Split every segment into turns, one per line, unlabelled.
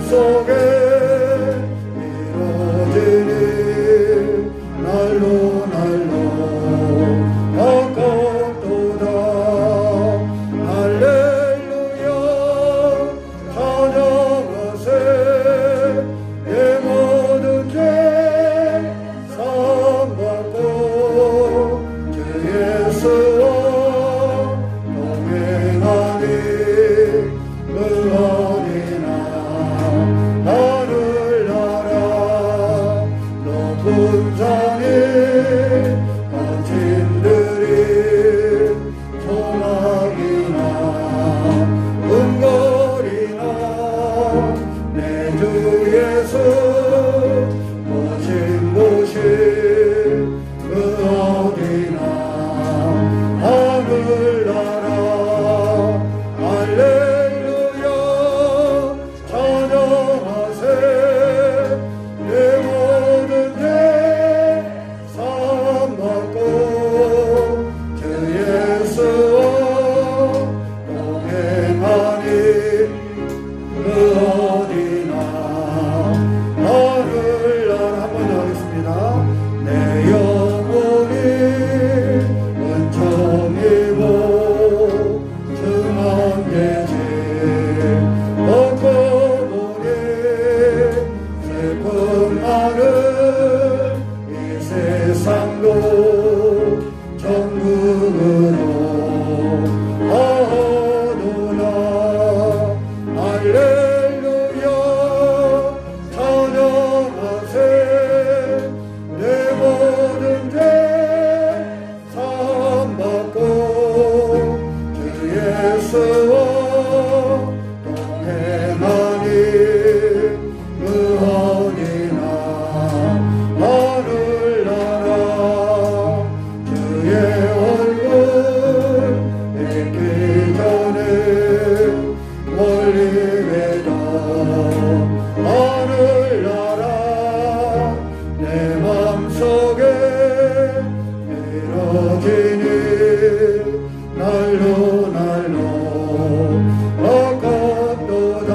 마음속에 이루어지니 날로 날로 바꿨도다. 할렐루야 찬양하세. 내 모든 죄 사함받고 주 예수와 동행하니 그러니나 나를 알아. 높은 산이 거친들이 소나기나 은거리나 내 주 예수 오신 곳이 그 어디나 하늘나라. 할렐루야 찬양하세. 내 모든 죄 사함받고 주 예수와 동행하니 그 어디나 하늘나라. 한번 더 하겠습니다. 내 영혼이 은총이고 증언되지 얻고 보니 슬픔 많은 이 세상도 천국으로 하오노라. 할렐루야 찬양하세. 내 모든 죄 사함받고 주 예수와 동행하니 그 어디나 하늘나라. 주의 얼굴 뵙기 전에 멀리 외도 하늘나라. 내 맘속에 이루어지니 날로 날로 바꿨도다.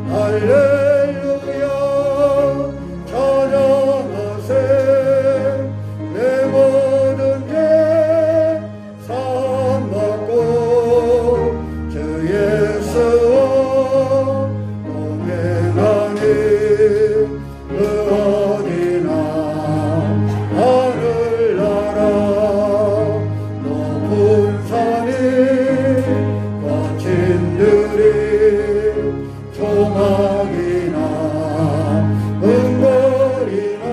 할렐루야 찬양하세. 내 모든 죄 사함받고 주 예수와 동행하니 그 어디나 하늘나라. 높은 산이 거친들이 조막이나 은거리나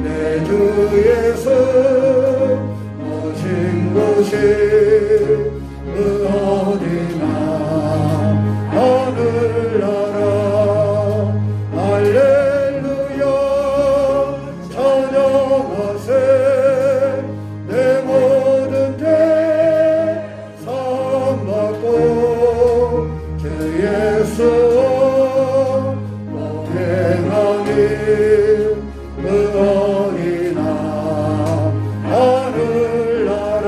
내 주 예수 오신 곳이 그 어디나 하늘나라. 할렐루야 찬양하세. 내 모든 죄 사함받고 주 예수와 동행하니 그 어디나 하늘나라.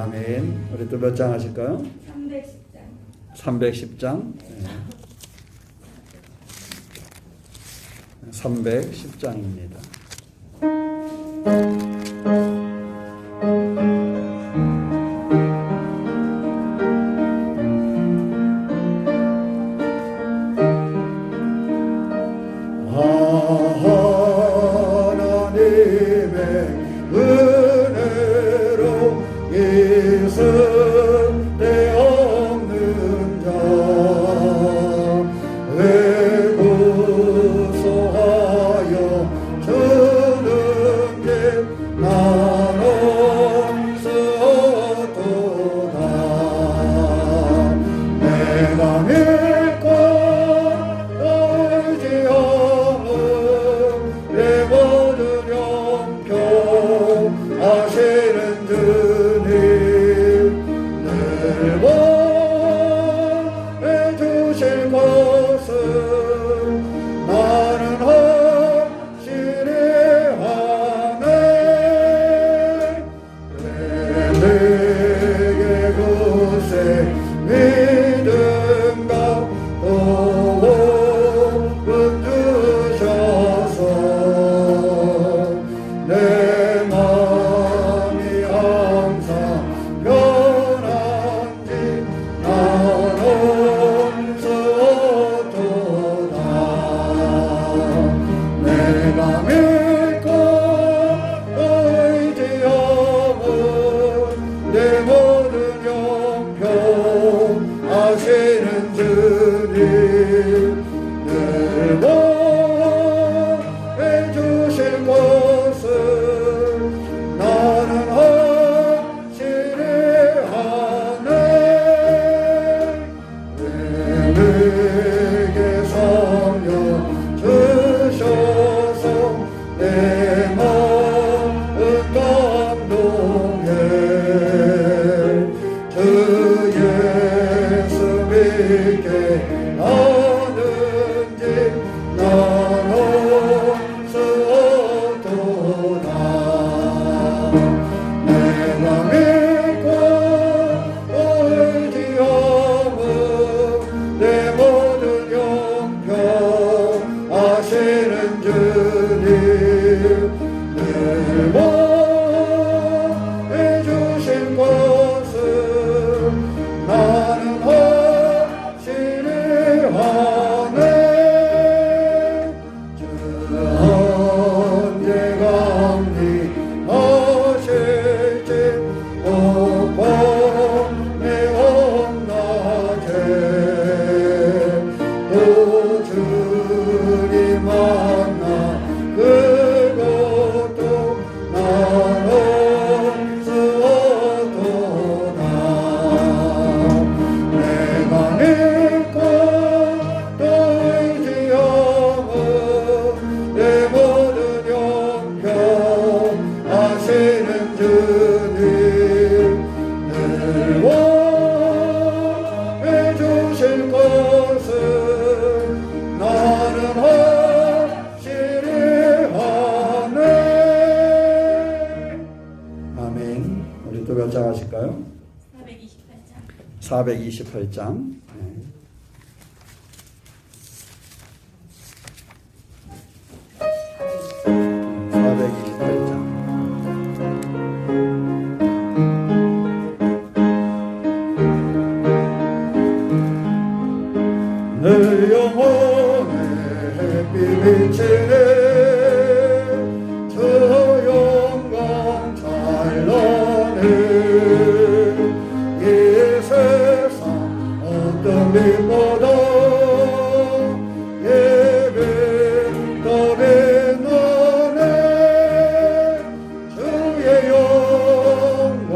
아멘. 우리 또 몇 장 하실까요? 310장. 310장입니다. 하나님의 은혜로 있을 데 없는 자 왜 구소하여 주는 게 나는 쓰도다. 내가 믿고 의지하는 내 모든 영표 하시는 주님 늘 그 예수 믿게 하는지 나는 수 없도다. 내가 믿고 의지함은 내 모든 영평 하시는 주님 늘 보내주신 것은 나는 확실히 하네. 주 언제가 합리하실지 오범에 없나제 또 주님 만나 그것도 나눌 수 없도다. 내가 믿고 또 의지함은 내 모든 영평 하시는 주님 늘 원해주실 것은 나는 확실히 하네. 아멘. 우리 또 몇 장 하실까요? 428장. 네. 내 영혼에 햇빛 비치네 저 영광 찬란해. 이 세상 어떤 빛보다 예배 더 빛나네. 주의 영광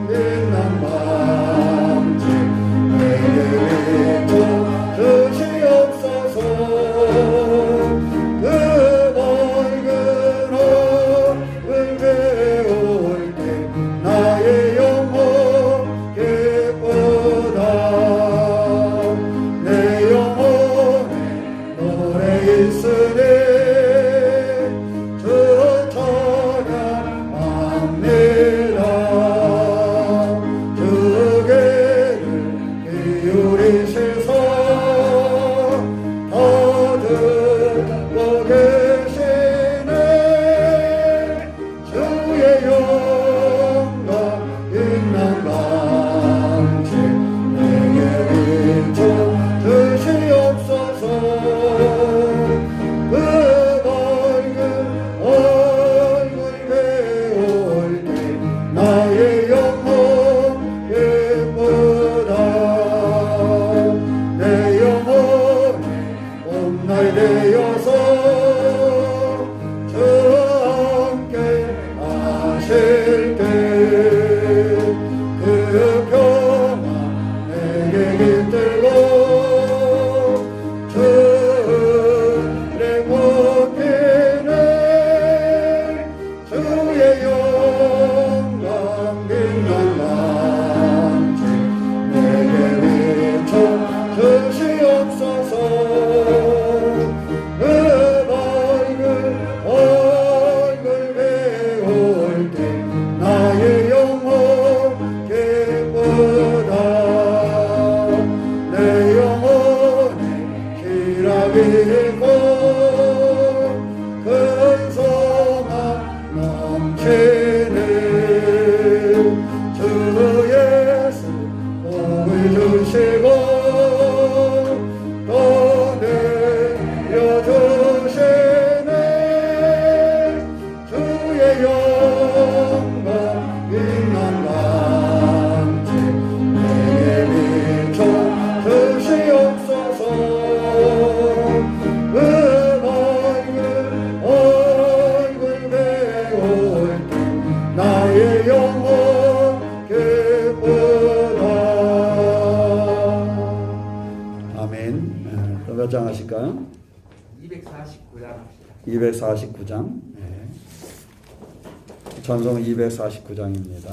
빛난 밤지 내게 비춰 주시옵소서. 그 밝은 얼굴 배울 때 나의 영혼 기쁘다. 내 영혼에 노래 있으니 주 찬양합니다. 주께를 기울이시소 다 듣고 계시네. 주의 영광 빛난 밤지 내게 비춰 주시옵소서. 그 밝은 얼굴 배울 때 나의 영혼 기쁘다. 내 영혼이 봄날 되어서 주 함께 하실 때 그 평화 내게 깃들고 주를 꽃피네. 주의 영광 빛난 밤지 내게 비춰 주시옵소서. 그 밝은 얼굴 배울 때 나의 영혼 기쁘다. 내 영혼에 희락이 있고 큰 소망 넘치네. 주 예수 복을 주시고 또 내려주시네. 주의 영광 빛난 밤지 내게 비춰 주시옵소서. 그 밝은 얼굴 배울 때 나의 영혼 기쁘다. 아멘. 또 몇 장 하실까요?
249장 합시다.
249장. 네. 전송 249장입니다.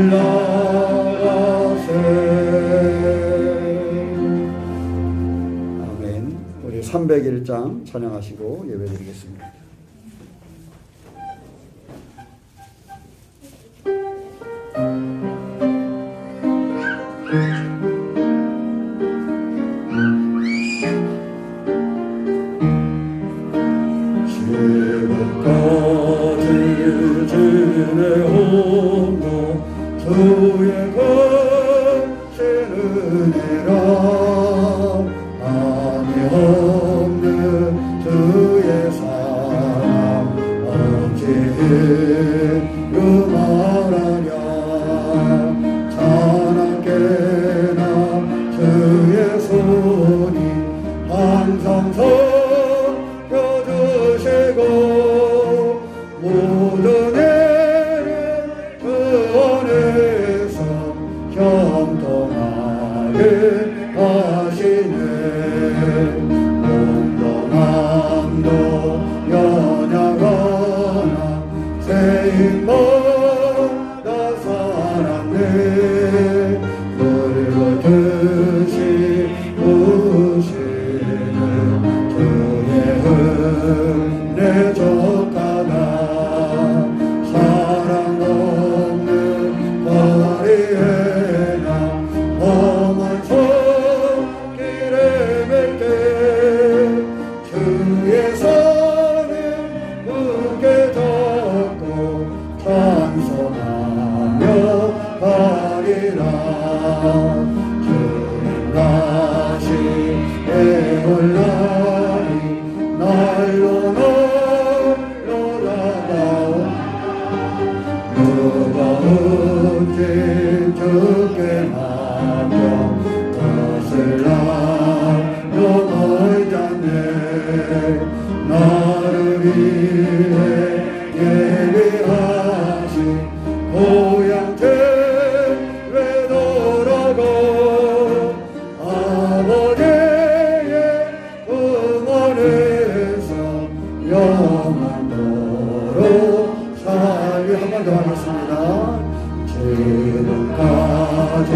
올라가세. 아멘. 우리 301장 찬양하시고 예배드리겠습니다. 지금까지 지내온 주의 거친 은혜라 아니 없는 주의 사랑 어찌 이루 말하랴. 자나깨나 주의 손이 항상 섬겨주시고 모든 애를 그 안에서 형통하게 하시네. 몸도 마음도 연약하나 세임마다 살았네. 붉어듯이 부시는 주의 은혜 족하다. 사랑 없는 거리에나 험한 손길에 맬때 주의 손을 굳게 잡고 찬송하며 가리라. 주님 다시 애올라니 날로 다가오. 누가 언제 주께 맡겨 것을 나눠 멀잖네. 나를 위해 예비하신 고향 되돌아가 아버지의 응원에서 영원토록 살리. 한 번 더 하겠습니다. 지금까지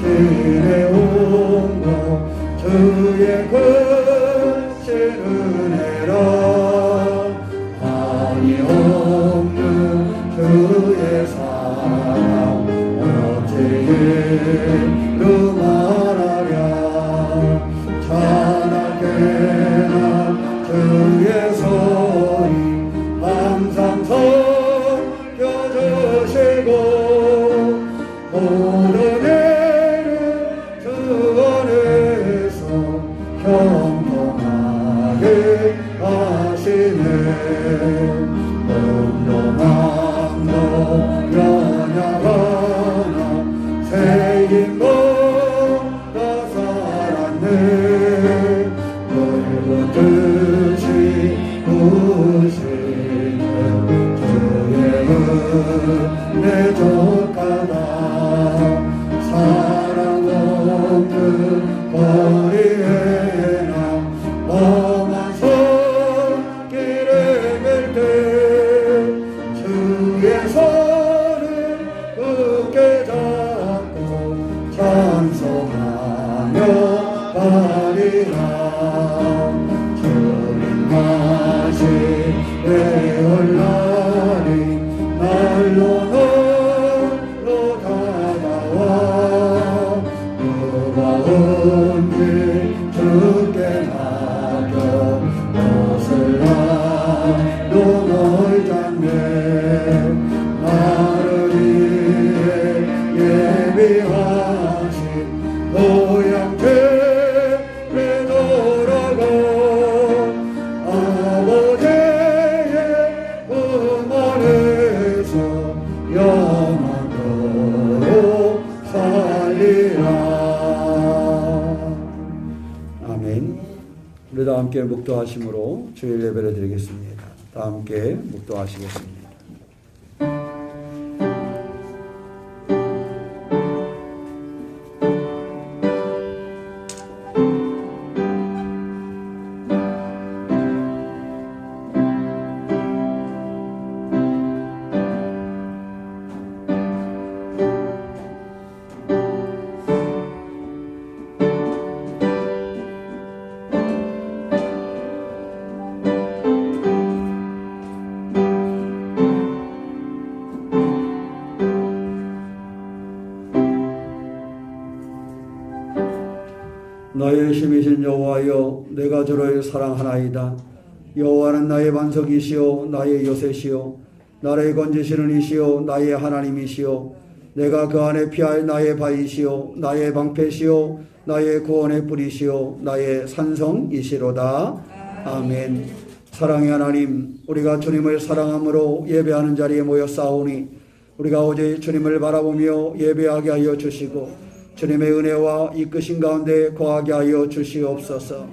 지내온 것 주의 크신 은혜라 아니 없는 주의 사랑 어찌 이루 말하랴. 자나깨나 주의 손이 항상 섬겨주시고 모든 애를 주 안에서 형통하게 하시네. 몸도 마음도 연약하나 세임마다 살았네. 붉어듯이 부시는 주의 은혜 족하다. 사랑 없는 거리에나 험한 손길에 맬때 주의 손을 굳게 잡고 찬송하며 가리라. 주님 다시 애올라니 날로 다가와. 누가 언제 주께 맡겨 것을 나눠 멀잖네. 나를 위해 예비하신 고향 되돌아가 아버지의 응원에서 영원토록 살리라. 아멘. 우리 다 함께 묵도하심으로 주일 예배를 드리겠습니다. 다 함께 묵도하시겠습니다. 나의 힘이신 여호와여, 내가 주를 사랑하나이다. 여호와는 나의 반석이시오, 나의 요새시오, 나를 건지시는 이시오, 나의 하나님이시오. 내가 그 안에 피할 나의 바위시오, 나의 방패시오, 나의 구원의 뿌리시오, 나의 산성이시로다. 아멘. 사랑의 하나님, 우리가 주님을 사랑함으로 예배하는 자리에 모여 싸우니 우리가 오직 주님을 바라보며 예배하게 하여 주시고 주님의 은혜와 이끄신 가운데 거하게 하여 주시옵소서.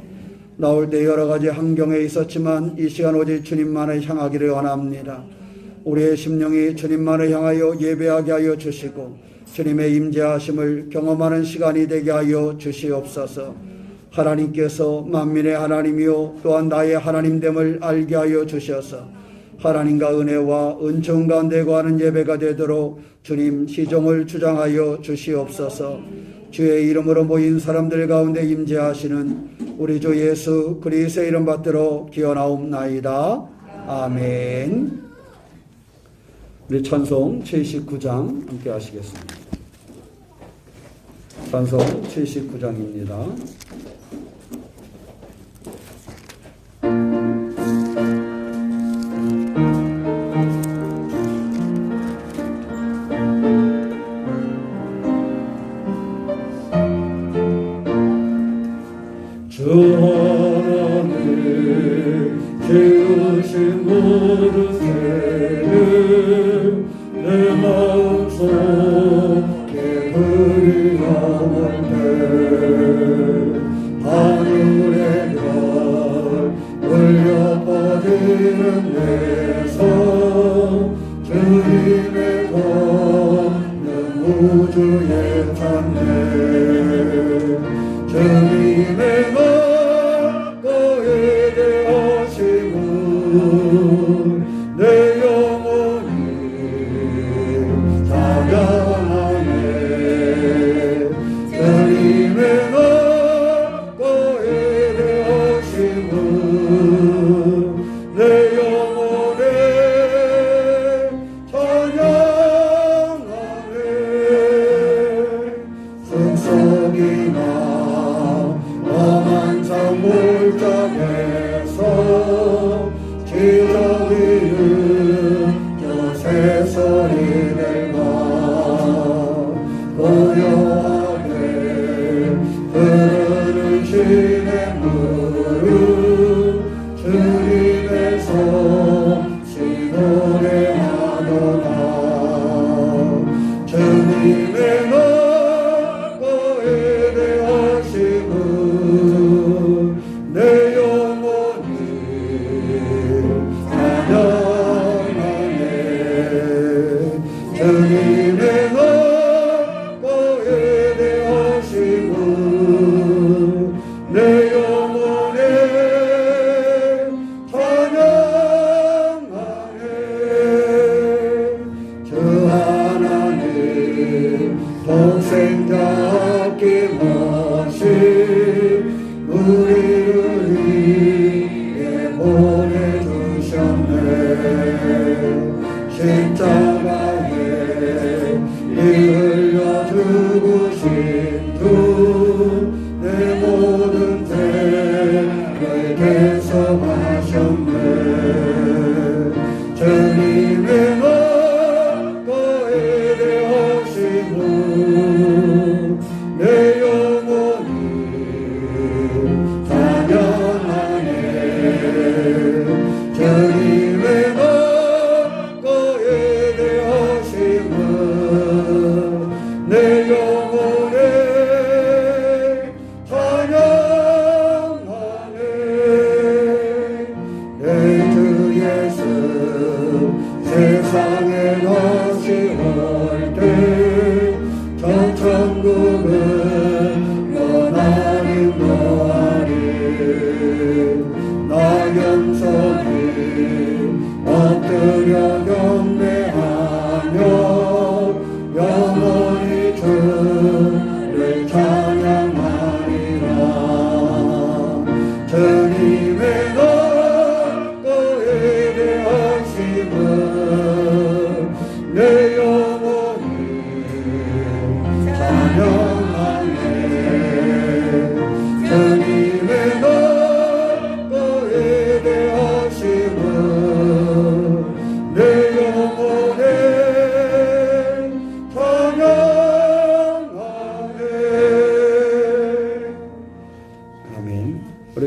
나올 때 여러 가지 환경에 있었지만 이 시간 오직 주님만을 향하기를 원합니다. 우리의 심령이 주님만을 향하여 예배하게 하여 주시고 주님의 임재하심을 경험하는 시간이 되게 하여 주시옵소서. 하나님께서 만민의 하나님이요 또한 나의 하나님됨을 알게 하여 주셔서 하나님과 은혜와 은총 가운데 거하는 예배가 되도록 주님 시종을 주장하여 주시옵소서. 주의 이름으로 모인 사람들 가운데 임재하시는 우리 주 예수 그리스도의 이름 받들어 기원하옵나이다. 아멘. 우리 찬송 79장 함께 하시겠습니다. 찬송 79장입니다. 주 하나님 지으신 모든 세를 내 마음속에 그리워하는데 하늘의 별 울려 퍼지는 내 손 주님의 걷는 우주에 탔네. 주님의 거에 대하심은 내 영혼이 찬양하네. 주님의 거에 대하심은 내 영혼에 찬양하네. 숲속이나 험한 산 골짜기에서 기저귀는 요새 소리들과 고요하게 흐르는 시냇물은 주님의 솜씨 노래하도다. 주님의 거에 대하심은 내 영혼이 찬양하네. 주님의 거에 대하심은 내 영혼에 찬양하네. 주 하나님 독생자 아낌없이 우리를 위해 보내주셨네. 십자가에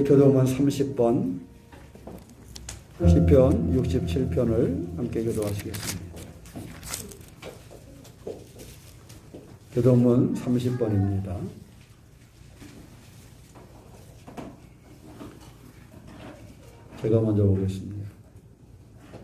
교도문 30번 시편 67편을 함께 교도하시겠습니다. 교도문 30번입니다. 제가 먼저 보겠습니다.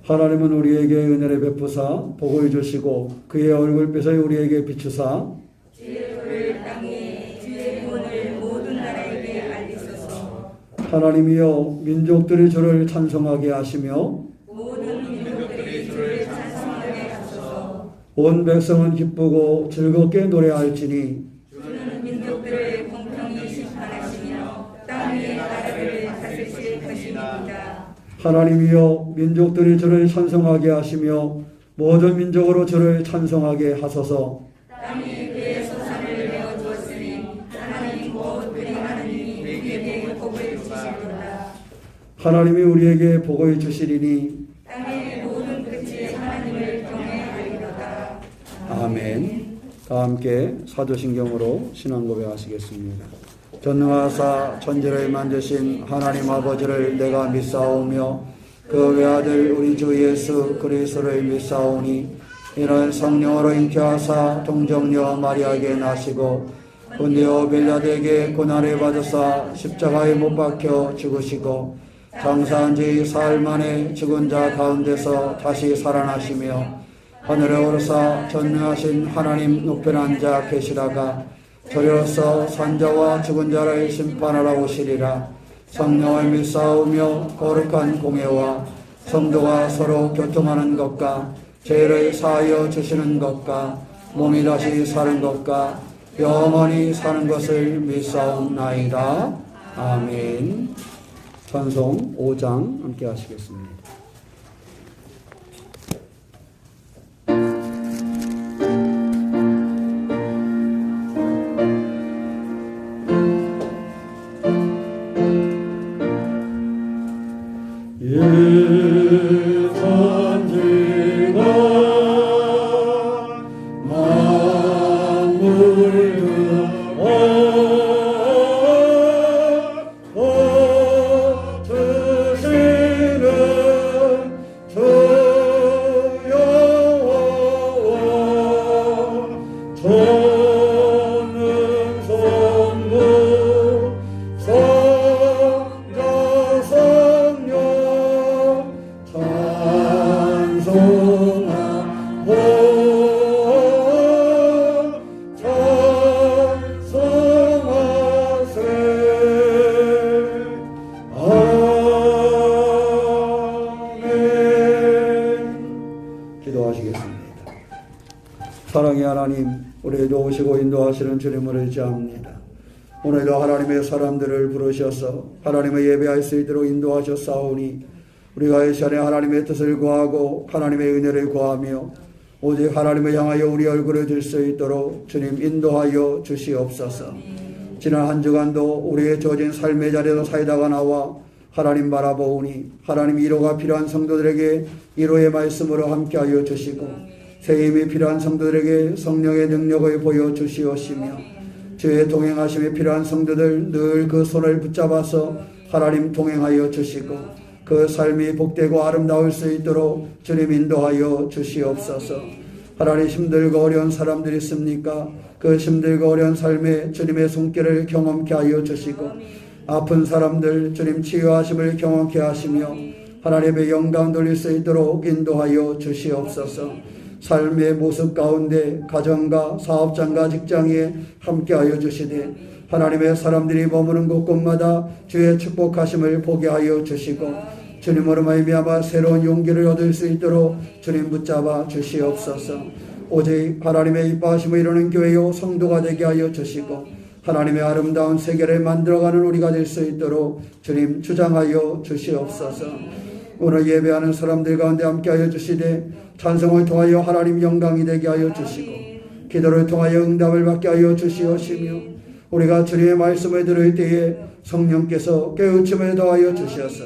하나님은 우리에게 은혜를 베푸사 복을 주시고 그의 얼굴빛을 우리에게 비추사
주의 땅에 주의 구원을 모든 나라에게 알리소서.
하나님이여 민족들이 주를 찬송하게 하시며
모든 민족들이 주를 찬송하게 하소서.
온 백성은 기쁘고 즐겁게 노래할지니
주는 민족들을 공평히 심판하시며 땅 위의 나라를 다스리실 것입니다.
하나님이여 민족들이 주를 찬송하게 하시며 모든 민족으로 주를 찬송하게 하소서.
땅이 그의 소산을 내어 주었으니 하나님 곧 그리 하나님이 우리에게 복을 주시리로다.
하나님이 우리에게 복을 주시리니
땅의 모든 끝이 하나님을 경외하리로다.
아멘. 다 함께 사도신경으로 신앙 고백하시겠습니다. 전능하사 천지를 만드신 하나님 아버지를 내가 믿사오며 그 외아들 우리 주 예수 그리스도를 믿사오니 이는 성령으로 잉태하사 동정녀 마리아에게 나시고 본디오 빌라드에게 고난을 받으사 십자가에 못 박혀 죽으시고 장사한 지 사흘 만에 죽은 자 가운데서 다시 살아나시며 하늘에 오르사 전능하신 하나님 높은 앉아 계시다가 저리로서 산자와 죽은 자를 심판하러 오시리라. 성령을 믿사오며 거룩한 공예와 성도가 서로 교통하는 것과 죄를 사하여 주시는 것과 몸이 다시 사는 것과 영원히 사는 것을 믿사옵나이다. 아멘. 찬송 5장 함께 하시겠습니다. 사랑의 하나님, 우리에도 오시고 인도하시는 주님을 의지합니다. 오늘도 하나님의 사람들을 부르셔서 하나님의 예배할 수 있도록 인도하셨사오니 우리가 이 시간에 하나님의 뜻을 구하고 하나님의 은혜를 구하며 오직 하나님을 향하여 우리 얼굴을 들 수 있도록 주님 인도하여 주시옵소서. 지난 한 주간도 우리의 주어진 삶의 자리에서 살다가 나와 하나님 바라보오니 하나님 위로가 필요한 성도들에게 위로의 말씀으로 함께하여 주시고 새 힘이 필요한 성도들에게 성령의 능력을 보여주시옵시며 주의 동행하심이 필요한 성도들 늘 그 손을 붙잡아서 하나님 동행하여 주시고 그 삶이 복되고 아름다울 수 있도록 주님 인도하여 주시옵소서. 하나님 힘들고 어려운 사람들이 있습니까? 그 힘들고 어려운 삶에 주님의 손길을 경험케 하여 주시고 아픈 사람들 주님 치유하심을 경험케 하시며 하나님의 영광 돌릴 수 있도록 인도하여 주시옵소서. 삶의 모습 가운데 가정과 사업장과 직장에 함께하여 주시되 하나님의 사람들이 머무는 곳곳마다 주의 축복하심을 보게 하여 주시고 주님으로 말미암아 새로운 용기를 얻을 수 있도록 주님 붙잡아 주시옵소서. 오직 하나님의 이뻐하심을 이루는 교회요 성도가 되게 하여 주시고 하나님의 아름다운 세계를 만들어가는 우리가 될 수 있도록 주님 주장하여 주시옵소서. 오늘 예배하는 사람들 가운데 함께하여 주시되 찬송을 통하여 하나님 영광이 되게 하여 주시고 기도를 통하여 응답을 받게 하여 주시옵시며 우리가 주님의 말씀을 들을 때에 성령께서 깨우침을 더하여 주셔서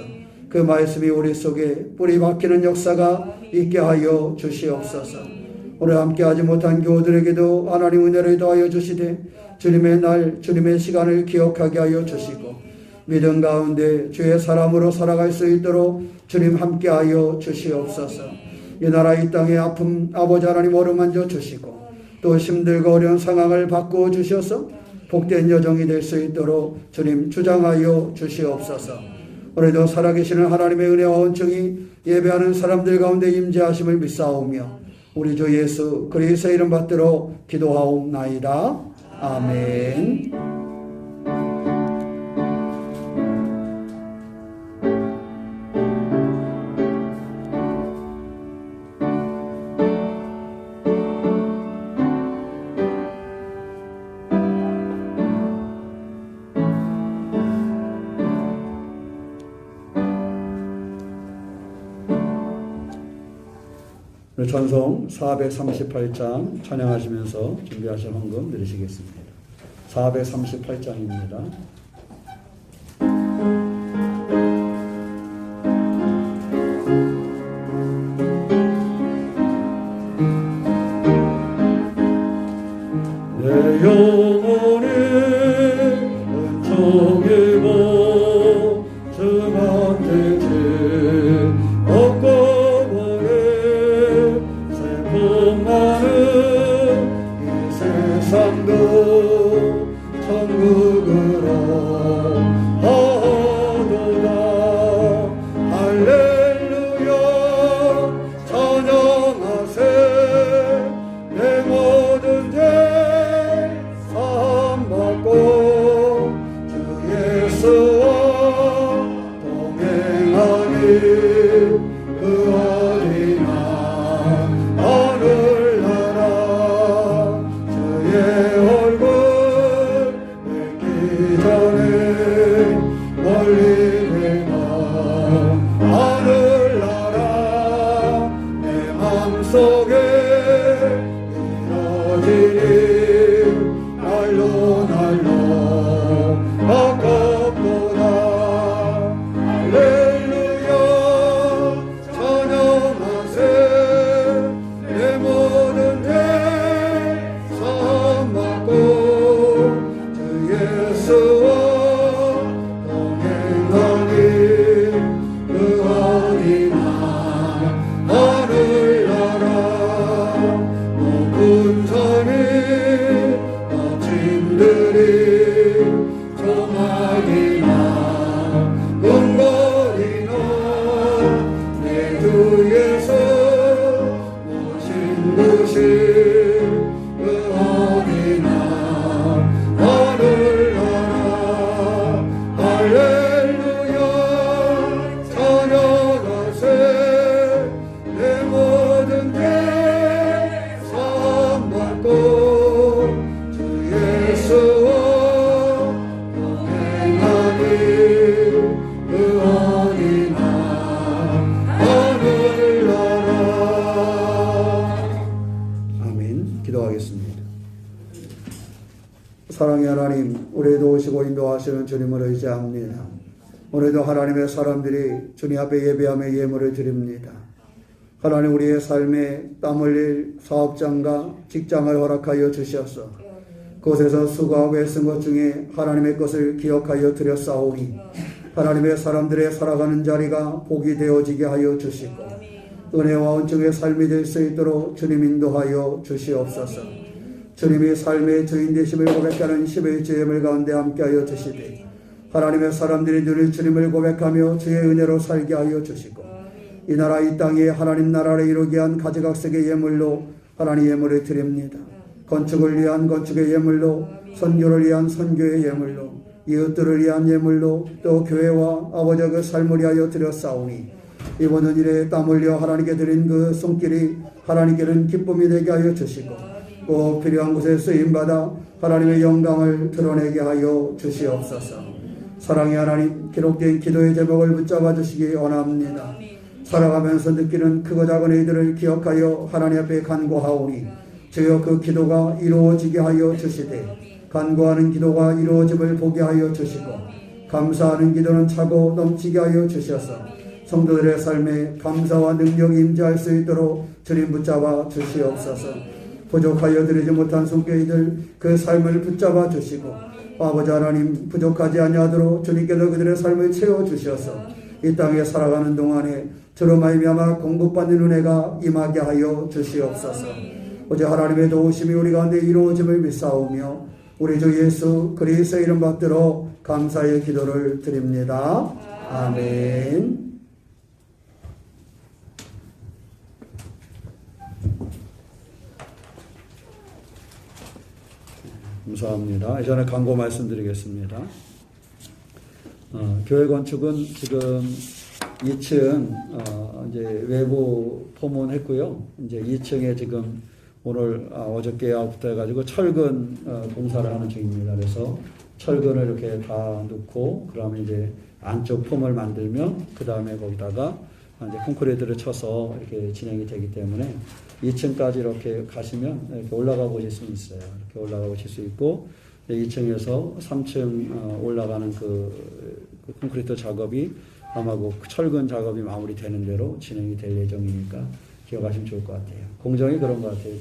그 말씀이 우리 속에 뿌리 박히는 역사가 있게 하여 주시옵소서. 오늘 함께하지 못한 교우들에게도 하나님 은혜를 더하여 주시되 주님의 날 주님의 시간을 기억하게 하여 주시고 믿음 가운데 주의 사람으로 살아갈 수 있도록 주님 함께하여 주시옵소서. 이 나라 이 땅의 아픔 아버지 하나님 어루만져 주시고 또 힘들고 어려운 상황을 바꾸어 주셔서 복된 여정이 될 수 있도록 주님 주장하여 주시옵소서. 오늘도 살아계시는 하나님의 은혜와 온증이 예배하는 사람들 가운데 임재하심을 믿사오며 우리 주 예수 그리스도의 이름 받들어 기도하옵나이다. 아멘. 찬송 438장 찬양하시면서 준비하신 헌금 드리시겠습니다. 438장입니다. 내 영혼의 은총이고 주한테 죄 없고 이 세상도 천국으로 하도다. 할렐루야 찬양하세. 내 모든 죄 사함받고 주 예수와 동행하니 그 어린아 하늘나라 주의 얼굴 뵙기 전에 멀리 내가 하늘나라 내 맘속에 이뤄지니 날로 날로 가깝도다. 할렐루야 찬양하세. 내 모든 죄 사함받고 주 예수와 동행하니 그 어린아 하늘나라 높은 산이 거친들이 조망이나 은거리나 내 주에서 모신 곳이 그 어린아 하늘나라. 할렐루야 찬양하세. 내 모든 죄 사함받고 주 예수와 동행하니 그 어린아 하늘나라. 아멘. 기도하겠습니다. 사랑의 하나님, 우리도 오시고 인도하시는 주님을 의지합니다. 오늘도 하나님의 사람들이 주님 앞에 예배하며 예물을 드립니다. 하나님, 우리의 삶에 땀 흘릴 사업장과 직장을 허락하여 주셔서 그곳에서 수고하고 애쓴 것 중에 하나님의 것을 기억하여 드렸사오니 하나님의 사람들의 살아가는 자리가 복이 되어지게 하여 주시고 은혜와 온증의 삶이 될 수 있도록 주님 인도하여 주시옵소서. 주님이 삶의 주인 되심을 고백하는 11주 예물 가운데 함께하여 주시되 하나님의 사람들이 늘 주님을 고백하며 주의 은혜로 살게 하여 주시고 이 나라 이 땅에 하나님 나라를 이루게 한 가지각색의 예물로 하나님 예물을 드립니다. 건축을 위한 건축의 예물로, 선교를 위한 선교의 예물로, 이웃들을 위한 예물로, 또 교회와 아버지의 그 삶을 위하여 드렸사오니 이번 일에 땀 흘려 하나님께 드린 그 손길이 하나님께는 기쁨이 되게 하여 주시고 꼭 필요한 곳에 쓰임받아 하나님의 영광을 드러내게 하여 주시옵소서. 사랑의 하나님, 기록된 기도의 제목을 붙잡아 주시기 원합니다. 살아가면서 느끼는 크고 작은 일들을 기억하여 하나님 앞에 간구하오니 주여 그 기도가 이루어지게 하여 주시되 간구하는 기도가 이루어짐을 보게 하여 주시고 감사하는 기도는 차고 넘치게 하여 주셔서 성도들의 삶에 감사와 능력이 임재할 수 있도록 주님 붙잡아 주시옵소서. 부족하여 드리지 못한 손길들 그 삶을 붙잡아 주시고 아버지 하나님 부족하지 아니하도록 주님께서 그들의 삶을 채워주셔서 이 땅에 살아가는 동안에 저로 말미암아 공급받는 은혜가 임하게 하여 주시옵소서. 오직 하나님의 도우심이 우리 가운데 이루어짐을 믿사오며 우리 주 예수 그리스도의 이름 받들어 감사의 기도를 드립니다. 아멘. 감사합니다. 이전에 광고 말씀드리겠습니다. 교회 건축은 지금 2층 이제 외부 포문했고요. 이제 2층에 지금 오늘 어저께부터 해가지고 철근 공사를 하는 중입니다. 그래서 철근을 이렇게 다 넣고 그러면 이제 안쪽 폼을 만들면 그 다음에 거기다가 이제 콘크리트를 쳐서 이렇게 진행이 되기 때문에 2층까지 이렇게 가시면 이렇게 올라가 보실 수 있어요. 이렇게 올라가 보실 수 있고 2층에서 3층 올라가는 그 콘크리트 작업이 아마 그 철근 작업이 마무리되는 대로 진행이 될 예정이니까 기억하시면 좋을 것 같아요. 공정이 그런 것 같아요.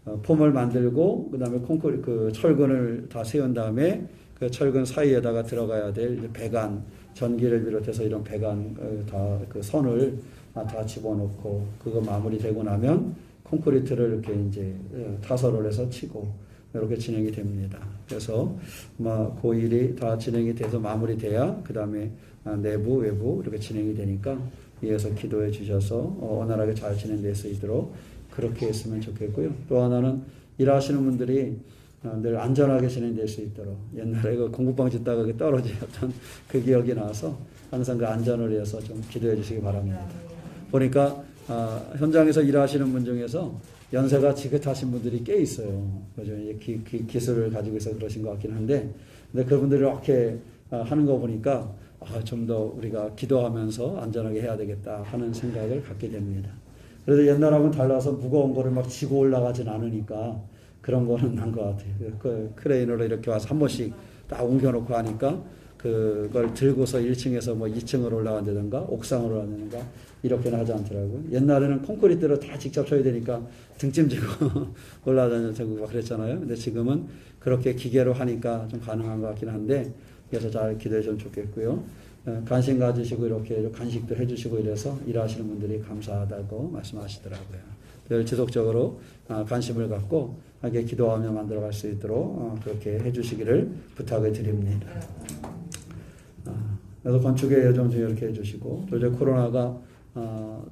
그 폼을 만들고 그다음에 콘크리트 그 철근을 다 세운 다음에 그 철근 사이에다가 들어가야 될 배관 전기를 비롯해서 이런 배관 다 그 선을 다 집어넣고 그거 마무리되고 나면 콘크리트를 이렇게 이제 타설을 해서 치고 이렇게 진행이 됩니다. 그래서 그 일이 다 진행이 돼서 마무리돼야 그 다음에 내부 외부 이렇게 진행이 되니까 위에서 기도해 주셔서 원활하게 잘 진행될 수 있도록 그렇게 했으면 좋겠고요. 또 하나는 일하시는 분들이 늘 안전하게 진행될 수 있도록 옛날에 그 공구빵 짓다가 떨어졌던 그 기억이 나서 항상 그 안전을 위해서 좀 기도해 주시기 바랍니다. 보니까 현장에서 일하시는 분 중에서 연세가 지긋하신 분들이 꽤 있어요. 그죠? 기술을 가지고 있어 그러신 것 같긴 한데, 근데 그분들이 이렇게 하는 거 보니까 좀 더 우리가 기도하면서 안전하게 해야 되겠다 하는 생각을 갖게 됩니다. 그래서 옛날하고는 달라서 무거운 거를 막 지고 올라가진 않으니까 그런 거는 난 것 같아요. 그 크레인으로 이렇게 와서 한 번씩 딱 옮겨놓고 하니까 그걸 들고서 1층에서 뭐 2층으로 올라간다든가 옥상으로 올라간다든가 이렇게는 하지 않더라고요. 옛날에는 콘크리트로 다 직접 쳐야 되니까 등짐 지고 올라다니고 그랬잖아요. 근데 지금은 그렇게 기계로 하니까 좀 가능한 것 같긴 한데, 그래서 잘 기도해 주면 좋겠고요. 관심 가지시고 이렇게 간식도 해주시고 이래서 일하시는 분들이 감사하다고 말씀하시더라고요. 늘 지속적으로 관심을 갖고 하게 기도하며 만들어갈 수 있도록 그렇게 해주시기를 부탁을 드립니다. 그래서 건축의 여정 중에 이렇게 해주시고, 또 이제 코로나가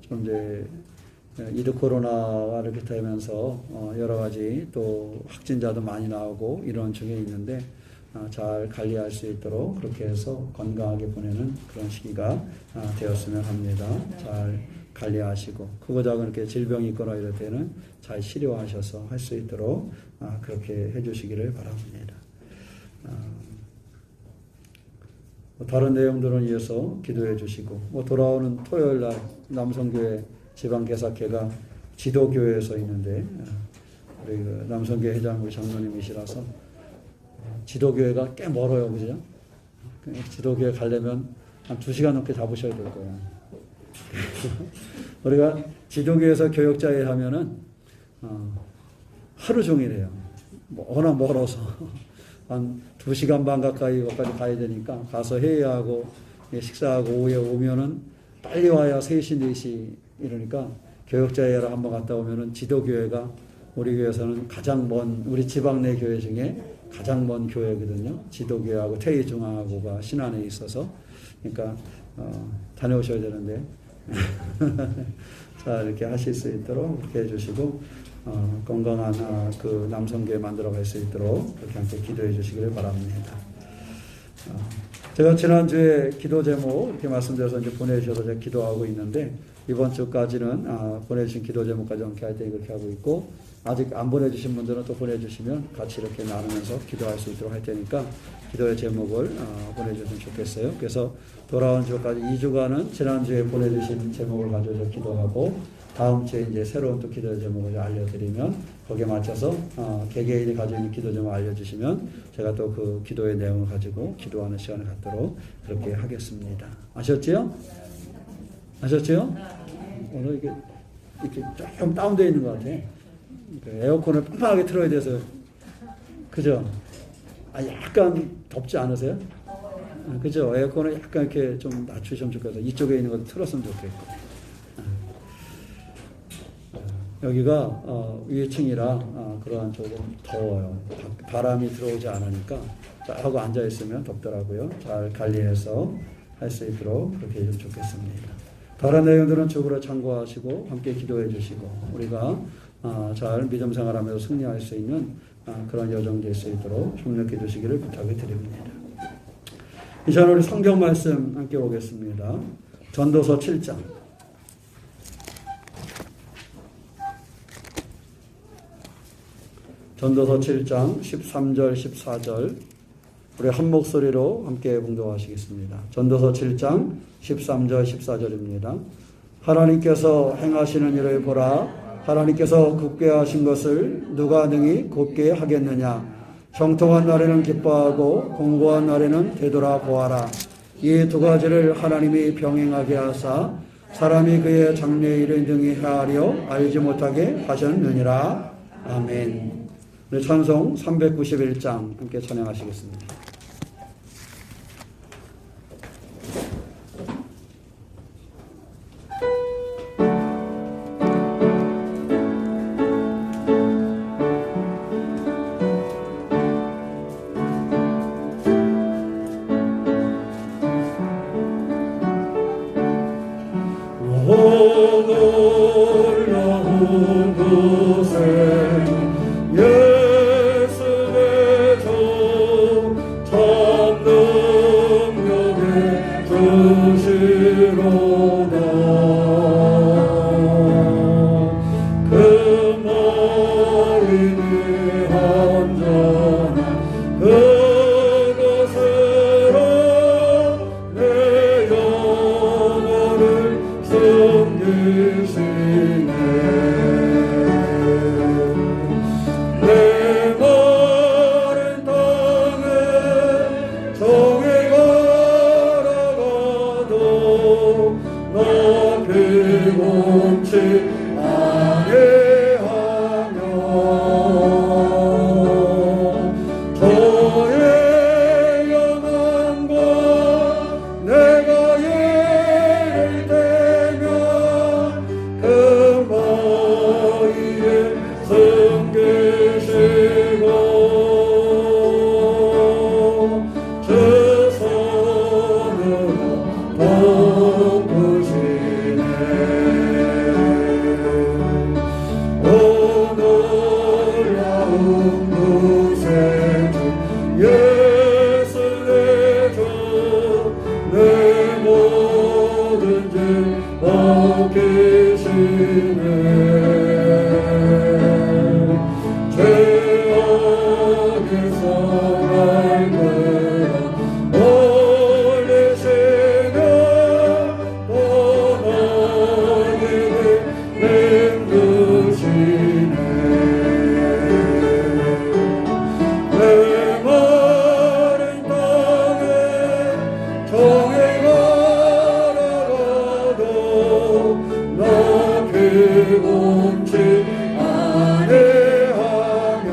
좀 이제 이드 코로나가 이렇게 되면서 여러 가지 또 확진자도 많이 나오고 이런 중에 있는데 잘 관리할 수 있도록 그렇게 해서 건강하게 보내는 그런 시기가 되었으면 합니다. 잘 관리하시고 크고 작은 이렇게 질병이 있거나 이럴 때는 잘 치료하셔서 할 수 있도록 그렇게 해주시기를 바랍니다. 다른 내용들은 이어서 기도해 주시고, 돌아오는 토요일 날 남성교회 지방개사회가 지도교회에서 있는데, 우리 그 남성교회 회장 우리 장로님이시라서 지도교회가 꽤 멀어요, 그죠? 지도교회 가려면 한 2시간 넘게 잡으셔야 될 거예요. 우리가 지도교회에서 교역자회 하면은 하루 종일 해요. 워낙 멀어서 한 2시간 반 가까이 거기까지 가야 되니까 가서 회의하고 식사하고 오후에 오면은 빨리 와야 3시, 4시 이러니까 교역자회를 한번 갔다 오면은 지도교회가 우리 교회에서는 가장 먼, 우리 지방 내 교회 중에 가장 먼 교회거든요. 지도교회하고 태희중앙하고가 신안에 있어서. 그러니까 다녀오셔야 되는데 자, 이렇게 하실 수 있도록 그렇게 해주시고 건강한 그 남성교회 만들어갈 수 있도록 그렇게 함께 기도해 주시기를 바랍니다. 제가 지난주에 기도 제목 이렇게 말씀드려서 이제 보내주셔서 제가 기도하고 있는데, 이번 주까지는 보내주신 기도 제목까지 함께 할 때 이렇게 하고 있고, 아직 안 보내주신 분들은 또 보내주시면 같이 이렇게 나누면서 기도할 수 있도록 할 테니까 기도의 제목을 보내주시면 좋겠어요. 그래서 돌아온 주까지 2주간은 지난주에 보내주신 제목을 가지고 기도하고, 다음 주에 이제 새로운 또 기도의 제목을 알려드리면 거기에 맞춰서 개개인이 가지고 있는 기도 제목을 알려주시면 제가 또 그 기도의 내용을 가지고 기도하는 시간을 갖도록 그렇게 하겠습니다. 아셨지요? 아셨지요? 오늘 이렇게 조금 다운되어 있는 것 같아요. 에어컨을 빵빵하게 틀어야 돼서, 그죠? 약간 덥지 않으세요? 그죠? 에어컨을 약간 이렇게 좀 낮추시면 좋겠어요. 이쪽에 있는 것도 틀었으면 좋겠고. 여기가 위층이라 그러한 조금 더워요. 바람이 들어오지 않으니까 하고 앉아 있으면 덥더라고요. 잘 관리해서 할 수 있도록 그렇게 해주면 좋겠습니다. 다른 내용들은 주부로 참고하시고 함께 기도해 주시고 우리가 잘 믿음 생활하면서 승리할 수 있는 그런 여정 될 수 있도록 협력해 주시기를 부탁을 드립니다. 이 시간 우리 성경 말씀 함께 보겠습니다. 전도서 7장. 전도서 7장 13절 14절 우리 한 목소리로 함께 봉독하시겠습니다. 전도서 7장 13절 14절입니다. 하나님께서 행하시는 일을 보라. 하나님께서 굳게 하신 것을 누가 능히 곧게 하겠느냐. 형통한 날에는 기뻐하고 공고한 날에는 되돌아보아라. 이 두 가지를 하나님이 병행하게 하사 사람이 그의 장래의 일을 능히 헤아려 알지 못하게 하셨느니라. 아멘. 네, 찬송 391장 함께 찬양하시겠습니다.
놀라운 곳에 예수의 참 능력의 뜻이로다. 그 마음이 온전한 그것으로 내 영혼을 섬기시네. 내 마른 땅에 정에 걸어가도 나 피곤치 아니하며 저의 영혼과 내가 예를 들면 그 마위에 섬기시고 주 손으로 덮으시네. 오 놀라운 구세주 예수 내 주 내 모든 죄 맡기시네. 죄악에서 날 끌어 올리시며 또 나에게 맹두시네. 내 마른 땅에 정에 걸어가도 나 피곤치 아니하며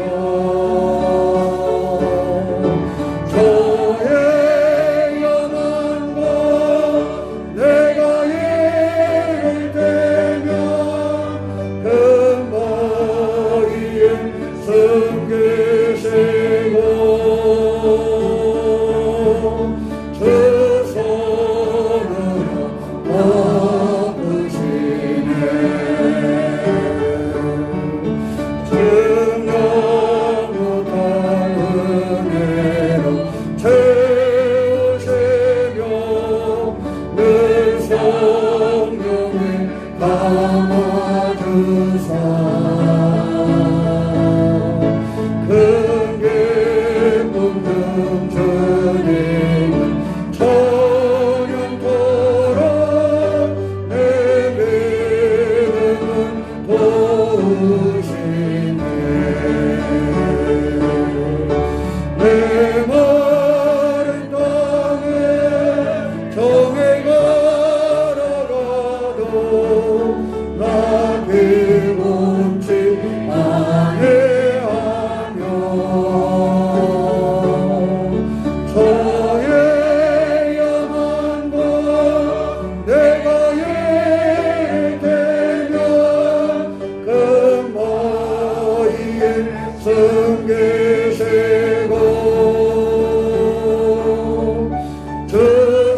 저의 영혼과 내가 예를 들면 그 마위에 섬기시고 주 손으로 덮으시네. 증명 못한 은혜로 채우시며 늘 성령에 감아주사 그
숨기시고 주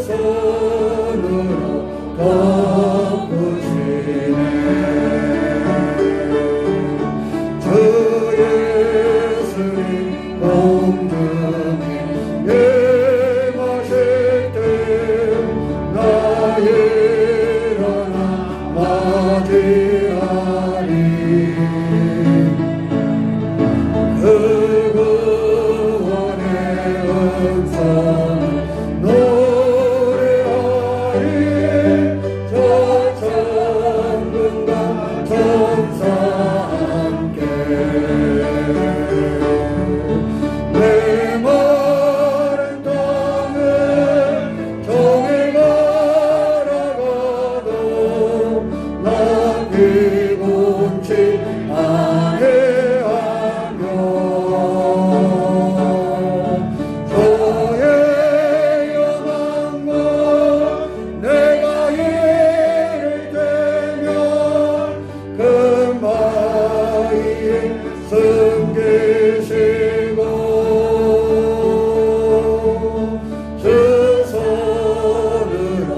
손으로 덮으시네 주 예수님 공중에 임하실 때 나 일어나 맞이하리 그 구원의 음성 노래하리 저 천군과 천사 함께 내 마른 땅을 정해 걸어가도 나 피곤치 아니하며 저의 영광과 내가 이를 되면 금바위에 숨기시고 주 손으로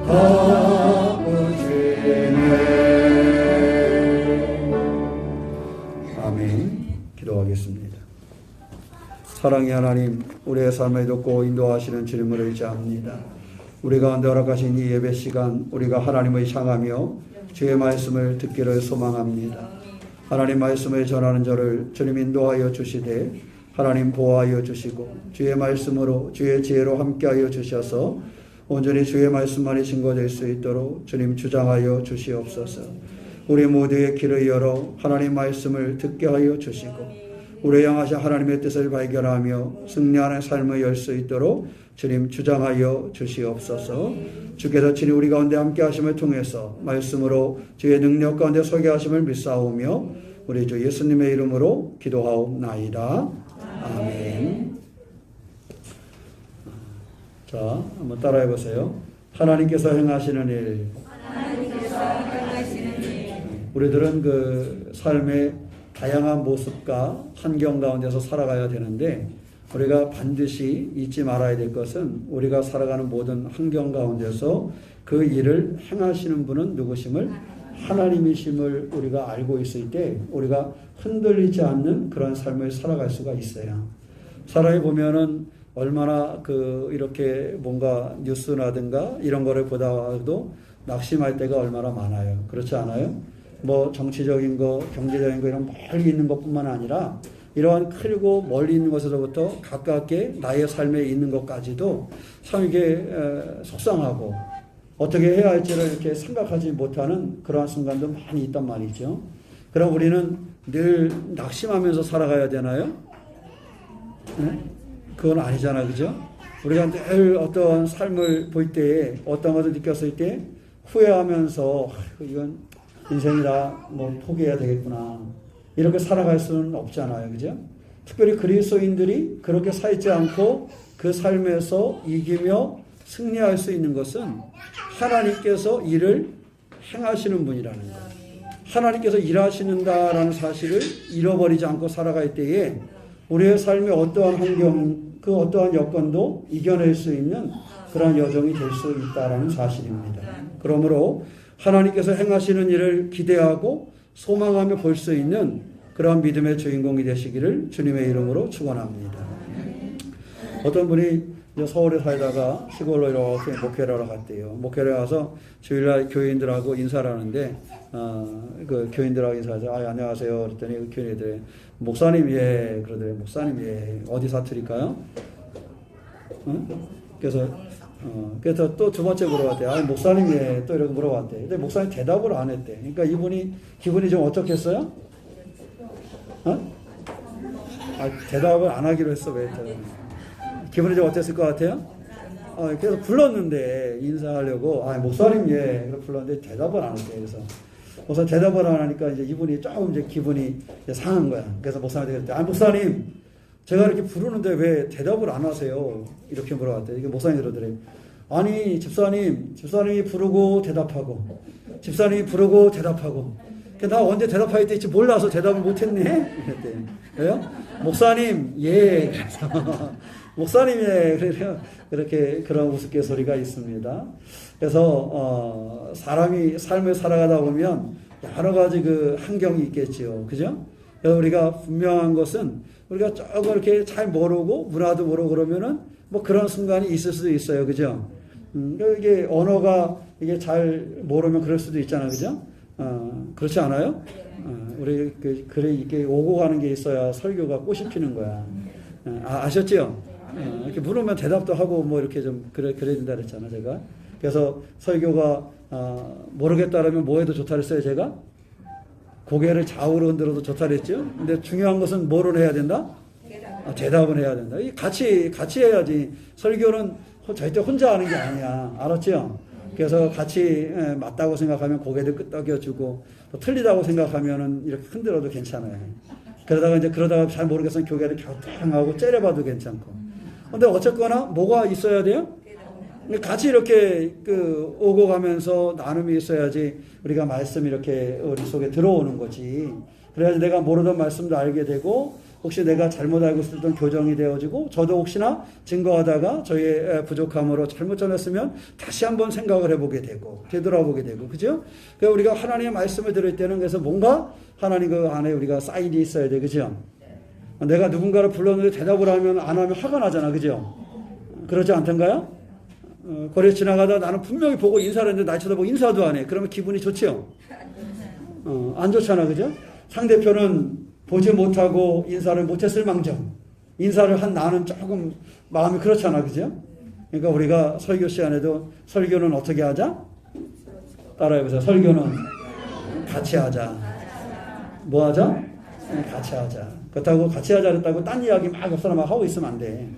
덮으시네. 아멘. 기도하겠습니다. 사랑의 하나님, 우리의 삶에 돕고 인도하시는 주님을 의지합니다. 우리 가운데 허락하신 이 예배 시간 우리가 하나님을 향하며 주의 말씀을 듣기를 소망합니다. 하나님 말씀을 전하는 저를 주님 인도하여 주시되 하나님 보호하여 주시고 주의 말씀으로 주의 지혜로 함께하여 주셔서 온전히 주의 말씀만이 증거될 수 있도록 주님 주장하여 주시옵소서. 우리 모두의 귀를 열어 하나님 말씀을 듣게 하여 주시고 우리 향하신 하나님의 뜻을 발견하며 승리하는 삶을 열 수 있도록 주님 주장하여 주시옵소서. 주께서 친히 우리 가운데 함께 하심을 통해서 말씀으로 주의 능력 가운데 서게 하심을 믿사오며 우리 주 예수님의 이름으로 기도하옵나이다. 아멘. 자, 한번 따라해 보세요. 하나님께서 행하시는 일. 우리들은 그 삶의 다양한 모습과 환경 가운데서 살아가야 되는데 우리가 반드시 잊지 말아야 될 것은 우리가 살아가는 모든 환경 가운데서 그 일을 행하시는 분은 누구심을 하나님이심을 우리가 알고 있을 때 우리가 흔들리지 않는 그런 삶을 살아갈 수가 있어요. 사람이 보면은 얼마나 이렇게 뭔가 뉴스라든가 이런 거를 보다가도 낙심할 때가 얼마나 많아요. 그렇지 않아요? 뭐 정치적인 거, 경제적인 거 이런 멀리 있는 것뿐만 아니라 이러한 크고 멀리 있는 것에서부터 가깝게 나의 삶에 있는 것까지도 참 이게 속상하고 어떻게 해야 할지를 이렇게 생각하지 못하는 그러한 순간도 많이 있단 말이죠. 그럼 우리는 늘 낙심하면서 살아가야 되나요? 네? 그건 아니잖아, 그죠? 우리가 늘 어떤 삶을 볼 때에 어떤 것을 느꼈을 때 후회하면서 이건 인생이라 뭐 포기해야 되겠구나 이렇게 살아갈 수는 없잖아요, 그죠? 특별히 그리스도인들이 그렇게 살지 않고 그 삶에서 이기며 승리할 수 있는 것은 하나님께서 일을 행하시는 분이라는 거예요. 하나님께서 일하시는다라는 사실을 잃어버리지 않고 살아갈 때에 우리의 삶의 어떠한 환경, 그 어떠한 여건도 이겨낼 수 있는 그런 여정이 될 수 있다라는 사실입니다. 그러므로 하나님께서 행하시는 일을 기대하고 소망하며 볼 수 있는 그런 믿음의 주인공이 되시기를 주님의 이름으로 축원합니다. 어떤 분이 서울에 살다가 시골로 이렇게 목회를 하러 갔대요. 목회를 가서 주일날 교인들하고 인사를 하는데 그 교인들하고 인사하죠. 안녕하세요. 그랬더니 그 교인들이 목사님 예 그러더래요. 목사님 예 어디 사투리일까요? 그래서 또 두 번째 물어봤대요. 목사님 예 또 이렇게 물어봤대. 근데 목사님 대답을 안 했대. 그러니까 이분이 기분이 좀 어떻겠어요? 대답을 안 하기로 했어. 왜? 기분이 좀 어땠을 것 같아요? 그래서 불렀는데 인사하려고 목사님 예 그렇게 불렀는데 대답을 안 했대. 그래서 목사 대답을 안 하니까 이제 이분이 조금 이제 기분이 이제 상한 거야. 그래서 목사님한테 그랬대. 목사님 제가 이렇게 부르는데 왜 대답을 안 하세요? 이렇게 물어봤대. 이게 목사님이 그러더래. 집사님이 부르고 대답하고 집사님이 부르고 대답하고 나 언제 대답해야 될지 몰라서 대답을 못했네. 그랬대. 왜요? 목사님, 예. 그래서 목사님, 예. 그래서 그렇게 그런 우스갯소리가 있습니다. 그래서 사람이 삶을 살아가다 보면 여러 가지 그 환경이 있겠지요. 그죠? 그래서 우리가 분명한 것은 우리가 조금 이렇게 잘 모르고 문화도 모르고 그러면은 뭐 그런 순간이 있을 수도 있어요. 그죠? 이게 언어가 이게 잘 모르면 그럴 수도 있잖아. 그죠? 그렇지 않아요? 우리 그래 이게 오고 가는 게 있어야 설교가 꽃이 피는 거야. 아셨죠? 이렇게 물으면 대답도 하고 뭐 이렇게 좀 그래야 된다 그랬잖아, 제가. 그래서 설교가 모르겠다 그러면 뭐 해도 좋다 그랬어요, 제가? 고개를 좌우로 흔들어도 좋다 그랬죠? 근데 중요한 것은 뭐를 해야 된다? 대답은 해야 된다. 같이 해야지. 설교는 절대 혼자 하는 게 아니야. 알았죠? 그래서 같이 맞다고 생각하면 고개를 끄덕여주고 또 틀리다고 생각하면은 이렇게 흔들어도 괜찮아요. 그러다가 잘 모르겠으면 고개를 갸우뚱하고 째려봐도 괜찮고. 근데 어쨌거나 뭐가 있어야 돼요? 같이 이렇게 오고 가면서 나눔이 있어야지 우리가 말씀이 이렇게 우리 속에 들어오는 거지. 그래야지 내가 모르던 말씀도 알게 되고 혹시 내가 잘못 알고 있었던 교정이 되어지고 저도 혹시나 증거하다가 저의 부족함으로 잘못 전했으면 다시 한번 생각을 해보게 되고 되돌아보게 되고 그죠? 그러니까 우리가 하나님의 말씀을 들을 때는 그래서 뭔가 하나님 그 안에 우리가 사인이 있어야 돼. 그죠? 내가 누군가를 불렀는데 대답을 하면 안 하면 화가 나잖아. 그죠? 그렇지 않던가요? 거리에 지나가다 나는 분명히 보고 인사를 했는데 날 쳐다보고 인사도 안 해. 그러면 기분이 좋지요? 안 좋잖아. 그죠? 상대편은 보지 못하고 인사를 못했을 망정 인사를 한 나는 조금 마음이 그렇잖아. 그죠? 그러니까 우리가 설교 시간에도 설교는 어떻게 하자? 따라해보세요. 설교는 같이 하자. 뭐 하자? 같이 하자. 그렇다고 같이 하자 그랬다고 딴 이야기 막 옆 사람하고 하고 있으면 안 돼.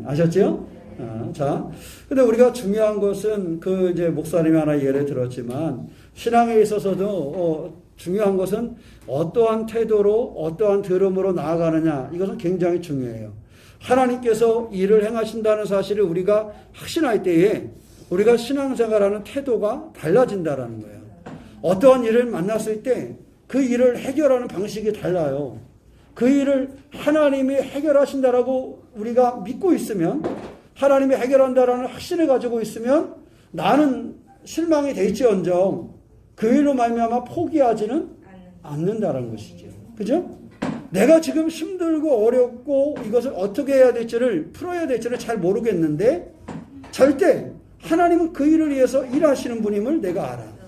아셨죠? 자, 근데 우리가 중요한 것은 이제 목사님이 하나 예를 들었지만 신앙에 있어서도 중요한 것은 어떠한 태도로 어떠한 들음으로 나아가느냐 이것은 굉장히 중요해요. 하나님께서 일을 행하신다는 사실을 우리가 확신할 때에 우리가 신앙생활하는 태도가 달라진다라는 거예요. 어떠한 일을 만났을 때 그 일을 해결하는 방식이 달라요. 그 일을 하나님이 해결하신다라고 우리가 믿고 있으면 하나님이 해결한다라는 확신을 가지고 있으면 나는 실망이 될지언정 그 일로 말미암아 포기하지는 않는다라는 것이죠. 그죠? 내가 지금 힘들고 어렵고 이것을 어떻게 해야 될지를 풀어야 될지를 잘 모르겠는데 절대 하나님은 그 일을 위해서 일하시는 분임을 내가 알아.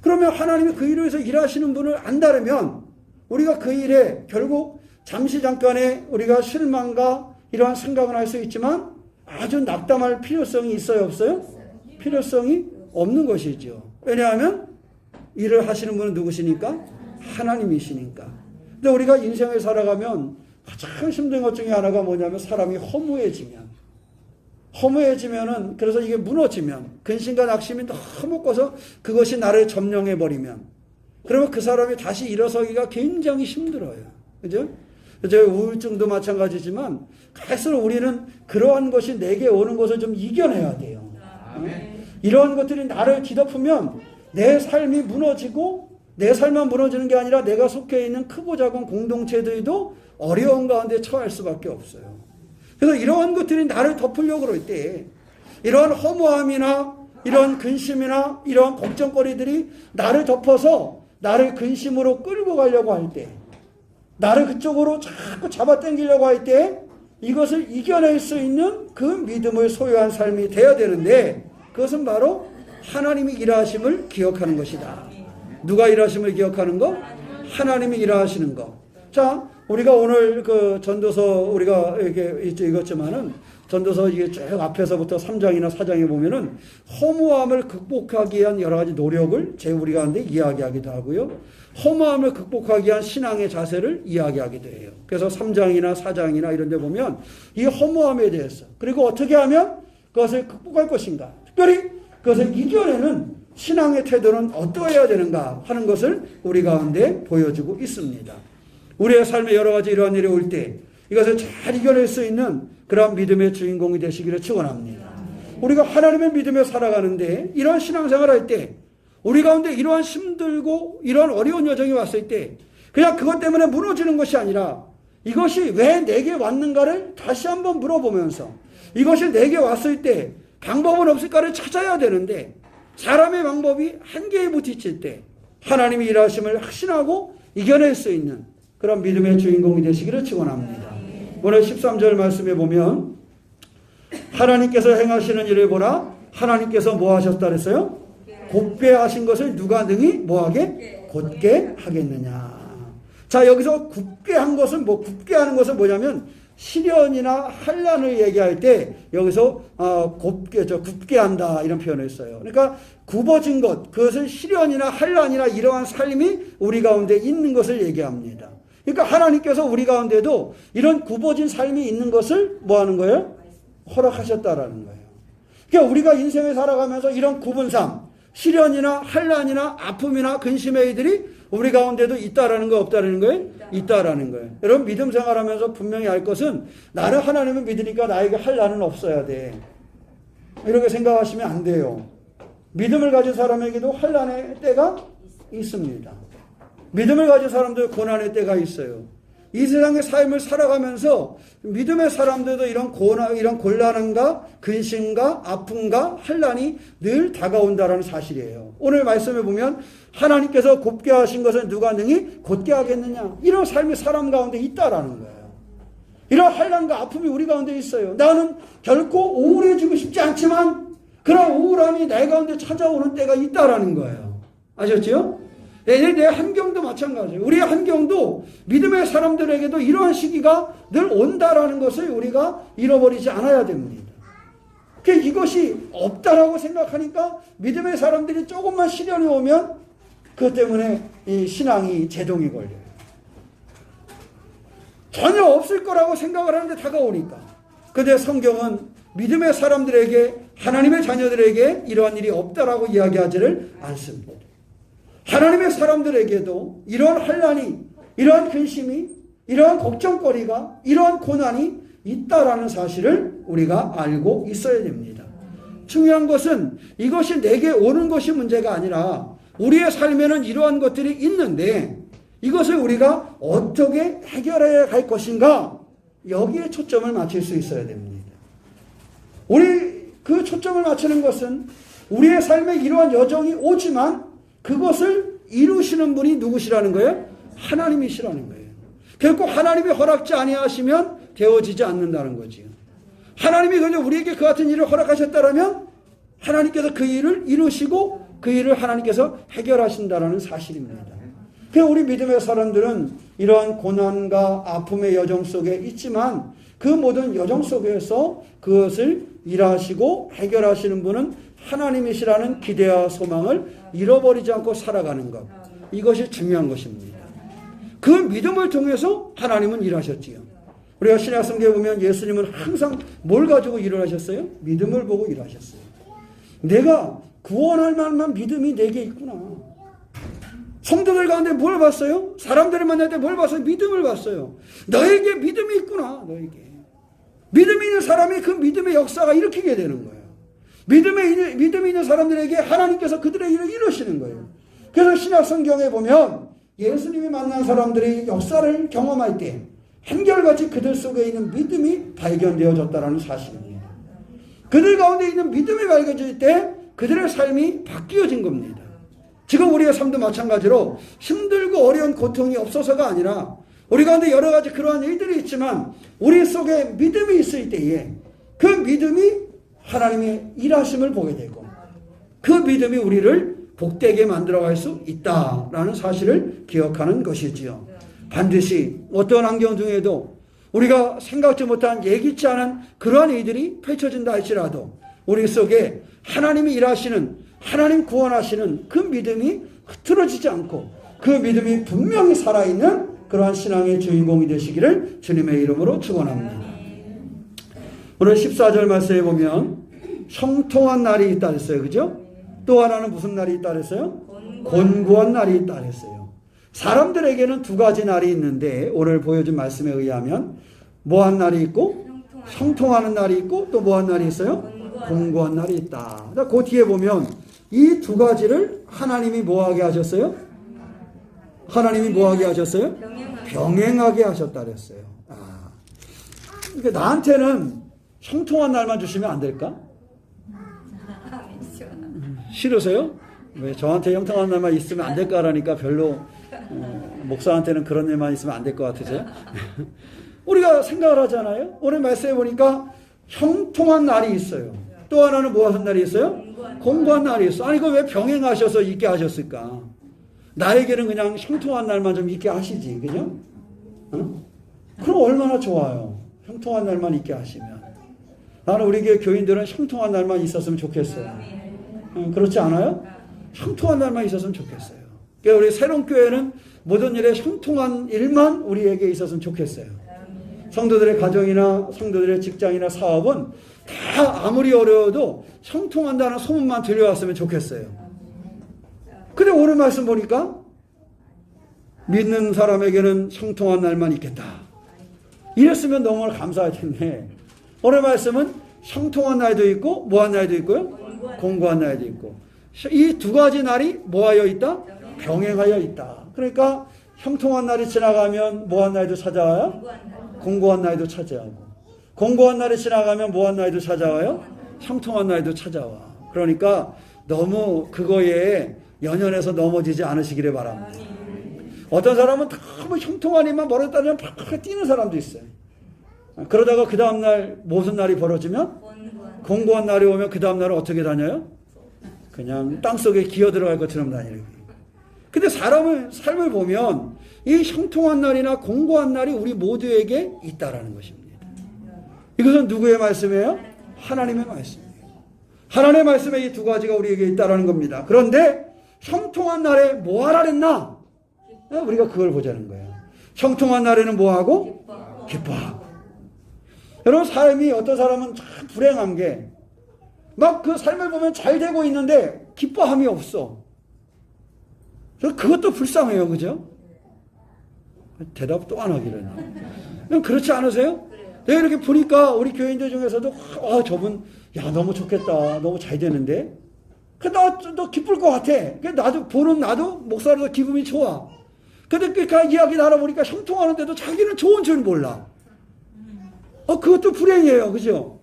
그러면 하나님이 그 일을 위해서 일하시는 분을 안다면 우리가 그 일에 결국 잠시 잠깐의 우리가 실망과 이러한 생각은 할 수 있지만 아주 낙담할 필요성이 있어요? 없어요? 필요성이 없는 것이죠. 왜냐하면 일을 하시는 분은 누구시니까? 하나님이시니까. 근데 우리가 인생을 살아가면 가장 힘든 것 중에 하나가 뭐냐면 사람이 허무해지면은 그래서 이게 무너지면 근심과 낙심이 너무 커서 그것이 나를 점령해버리면 그러면 그 사람이 다시 일어서기가 굉장히 힘들어요. 그죠? 우울증도 마찬가지지만 갈수록 우리는 그러한 것이 내게 오는 것을 좀 이겨내야 돼요. 이러한 것들이 나를 뒤덮으면 내 삶이 무너지고 내 삶만 무너지는 게 아니라 내가 속해 있는 크고 작은 공동체들도 어려운 가운데 처할 수밖에 없어요. 그래서 이러한 것들이 나를 덮으려고 그럴 때 이러한 허무함이나 이런 근심이나 이러한 걱정거리들이 나를 덮어서 나를 근심으로 끌고 가려고 할 때 나를 그쪽으로 자꾸 잡아당기려고 할 때 이것을 이겨낼 수 있는 그 믿음을 소유한 삶이 되어야 되는데 그것은 바로 하나님이 일하심을 기억하는 것이다. 누가 일하심을 기억하는 거? 하나님이 일하시는 거. 자, 우리가 오늘 전도서 우리가 이렇게 읽었지만은 전도서 이게 쭉 앞에서부터 3장이나 4장에 보면은 허무함을 극복하기 위한 여러 가지 노력을 우리 가운데 이야기하기도 하고요. 허무함을 극복하기 위한 신앙의 자세를 이야기하기도 해요. 그래서 3장이나 4장이나 이런 데 보면 이 허무함에 대해서 그리고 어떻게 하면 그것을 극복할 것인가 특별히 그것을 이겨내는 신앙의 태도는 어떠해야 되는가 하는 것을 우리 가운데 보여주고 있습니다. 우리의 삶에 여러 가지 이러한 일이 올 때 이것을 잘 이겨낼 수 있는 그런 믿음의 주인공이 되시기를 축원합니다. 우리가 하나님의 믿음에 살아가는데 이런 신앙생활을 할 때 우리 가운데 이러한 힘들고 이러한 어려운 여정이 왔을 때 그냥 그것 때문에 무너지는 것이 아니라 이것이 왜 내게 왔는가를 다시 한번 물어보면서 이것이 내게 왔을 때 방법은 없을까를 찾아야 되는데 사람의 방법이 한계에 부딪힐 때 하나님의 일하심을 확신하고 이겨낼 수 있는 그런 믿음의 주인공이 되시기를 축원합니다. 오늘 13절 말씀에 보면 하나님께서 행하시는 일을 보라. 하나님께서 뭐 하셨다 그랬어요? 곱게 하신 것을 누가 능히 뭐하게? 곧게 하겠느냐. 자, 여기서 굽게 한 것은 굽게 하는 것은 뭐냐면 시련이나 환난을 얘기할 때 여기서 굽게 한다 이런 표현을 써요. 그러니까 굽어진 것, 그것을 시련이나 환난이나 이러한 삶이 우리 가운데 있는 것을 얘기합니다. 그러니까 하나님께서 우리 가운데도 이런 굽어진 삶이 있는 것을 뭐 하는 거예요? 허락하셨다라는 거예요. 그러니까 우리가 인생을 살아가면서 이런 굽은 삶, 시련이나 환난이나 아픔이나 근심의 일들이 우리 가운데도 있다라는 거 없다라는 거예요? 있다라는 거예요. 여러분 믿음 생활하면서 분명히 알 것은 나는 하나님을 믿으니까 나에게 환난은 없어야 돼. 이렇게 생각하시면 안 돼요. 믿음을 가진 사람에게도 환난의 때가 있습니다. 믿음을 가진 사람도 고난의 때가 있어요. 이 세상의 삶을 살아가면서 믿음의 사람들도 이런 곤란함과 근심과 아픔과 환난이 늘 다가온다라는 사실이에요. 오늘 말씀에 보면 하나님께서 곱게 하신 것을 누가 능히 곧게 하겠느냐. 이런 삶이 사람 가운데 있다라는 거예요. 이런 환난과 아픔이 우리 가운데 있어요. 나는 결코 우울해지고 싶지 않지만 그런 우울함이 내 가운데 찾아오는 때가 있다라는 거예요. 아셨죠? 내 환경도 마찬가지예요. 우리의 환경도 믿음의 사람들에게도 이러한 시기가 늘 온다라는 것을 우리가 잃어버리지 않아야 됩니다. 이것이 없다라고 생각하니까 믿음의 사람들이 조금만 시련이 오면 그것 때문에 이 신앙이 제동이 걸려요. 전혀 없을 거라고 생각을 하는데 다가오니까. 그런데 성경은 믿음의 사람들에게 하나님의 자녀들에게 이러한 일이 없다라고 이야기하지를 않습니다. 하나님의 사람들에게도 이러한 환난이, 이러한 근심이, 이러한 걱정거리가, 이러한 고난이 있다라는 사실을 우리가 알고 있어야 됩니다. 중요한 것은 이것이 내게 오는 것이 문제가 아니라 우리의 삶에는 이러한 것들이 있는데 이것을 우리가 어떻게 해결해야 할 것인가, 여기에 초점을 맞출 수 있어야 됩니다. 우리 그 초점을 맞추는 것은 우리의 삶에 이러한 여정이 오지만 그것을 이루시는 분이 누구시라는 거예요? 하나님이시라는 거예요. 결코 하나님이 허락지 아니하시면 되어지지 않는다는 거지요. 하나님이 그저 우리에게 그 같은 일을 허락하셨다면 하나님께서 그 일을 이루시고 그 일을 하나님께서 해결하신다는 사실입니다. 그래서 우리 믿음의 사람들은 이러한 고난과 아픔의 여정 속에 있지만 그 모든 여정 속에서 그것을 일하시고 해결하시는 분은 하나님이시라는 기대와 소망을 잃어버리지 않고 살아가는 것. 이것이 중요한 것입니다. 그 믿음을 통해서 하나님은 일하셨지요. 우리가 신약 성경에 보면 예수님은 항상 뭘 가지고 일을 하셨어요? 믿음을 보고 일하셨어요. 내가 구원할 만한 믿음이 내게 있구나. 성도들 가운데 뭘 봤어요? 사람들을 만날 때 뭘 봤어요? 믿음을 봤어요. 너에게 믿음이 있구나. 너에게. 믿음이 있는 사람이 그 믿음의 역사가 일으키게 되는 거예요. 믿음이 있는 사람들에게 하나님께서 그들의 일을 이루시는 거예요. 그래서 신약 성경에 보면 예수님이 만난 사람들이 역사를 경험할 때 한결같이 그들 속에 있는 믿음이 발견되어졌다는 사실입니다. 그들 가운데 있는 믿음이 발견될 때 그들의 삶이 바뀌어진 겁니다. 지금 우리의 삶도 마찬가지로 힘들고 어려운 고통이 없어서가 아니라 우리 가운데 여러 가지 그러한 일들이 있지만 우리 속에 믿음이 있을 때에 그 믿음이 하나님의 일하심을 보게 되고 그 믿음이 우리를 복되게 만들어갈 수 있다라는 사실을 기억하는 것이지요. 반드시 어떤 환경 중에도 우리가 생각지 못한 예기치 않은 그러한 일들이 펼쳐진다 할지라도 우리 속에 하나님이 일하시는, 하나님 구원하시는 그 믿음이 흐트러지지 않고 그 믿음이 분명히 살아있는 그러한 신앙의 주인공이 되시기를 주님의 이름으로 축원합니다. 오늘 14절 말씀에 보면 형통한 날이 있다 그랬어요. 그죠? 또 하나는 무슨 날이 있다 그랬어요? 곤고한 날이 있다 그랬어요. 사람들에게는 두 가지 날이 있는데 오늘 보여준 말씀에 의하면 뭐한 날이 있고 형통하는 날이 있고 또 뭐한 날이 있어요? 곤고한 날이 있다. 그 뒤에 보면 이 두 가지를 하나님이 뭐하게 하셨어요? 하나님이 뭐하게 하셨어요? 병행하게 하셨다 그랬어요. 그러니까 나한테는 형통한 날만 주시면 안 될까? 싫으세요? 왜 저한테 형통한 날만 있으면 안 될까라니까 별로 목사한테는 그런 일만 있으면 안 될 것 같으세요? 우리가 생각을 하잖아요. 오늘 말씀해 보니까 형통한 날이 있어요. 또 하나는 뭐 하는 날이 있어요? 공고한 날이 있어. 아니 그걸 왜 병행하셔서 있게 하셨을까? 나에게는 그냥 형통한 날만 좀 있게 하시지, 그죠? 어? 그럼 얼마나 좋아요. 형통한 날만 있게 하시면. 나는 우리 교인들은 형통한 날만 있었으면 좋겠어요. 그렇지 않아요? 형통한 날만 있었으면 좋겠어요. 그러니까 우리 새로운 교회는 모든 일에 형통한 일만 우리에게 있었으면 좋겠어요. 성도들의 가정이나 성도들의 직장이나 사업은 다 아무리 어려워도 형통한다는 소문만 들려왔으면 좋겠어요. 근데 오늘 말씀 보니까 믿는 사람에게는 형통한 날만 있겠다. 이랬으면 너무 감사할 텐데 오늘 말씀은 형통한 날도 있고 뭐한 날도 있고요? 공고한 날도 있고 이 두 가지 날이 뭐하여 있다? 병행하여 있다. 그러니까 형통한 날이 지나가면 뭐한 날도 찾아와요? 공고한 날도 찾아오고 공고한 날이 지나가면 뭐한 날도 찾아와요? 형통한 날도 찾아와. 그러니까 너무 그거에 연연해서 넘어지지 않으시기를 바랍니다. 어떤 사람은 너무 형통한 일만 벌었다면 팍팍 뛰는 사람도 있어요. 그러다가 그 다음날 무슨 날이 벌어지면 공고한 날이 오면 그 다음날은 어떻게 다녀요? 그냥 땅속에 기어 들어갈 것처럼 다니는 거예요. 근데 삶을 보면 이 형통한 날이나 공고한 날이 우리 모두에게 있다라는 것입니다. 이것은 누구의 말씀이에요? 하나님의 말씀이에요. 하나님의 말씀에 이 두 가지가 우리에게 있다라는 겁니다. 그런데 형통한 날에 뭐 하라 그랬나? 우리가 그걸 보자는 거예요. 형통한 날에는 뭐 하고? 기뻐하고. 여러분 삶이 어떤 사람은 참 불행한 게 막 그 삶을 보면 잘 되고 있는데 기뻐함이 없어. 그래서 그것도 불쌍해요. 그죠? 대답 또 안 하기를. 그렇지 않으세요? 내가 이렇게 보니까 우리 교인들 중에서도 저분 너무 좋겠다. 너무 잘 되는데 너 기쁠 것 같아. 나도 보는 나도 목사로서 기분이 좋아. 근데 그 이야기 나눠보니까 형통하는데도 자기는 좋은 줄 몰라. 그것도 불행이에요. 그죠?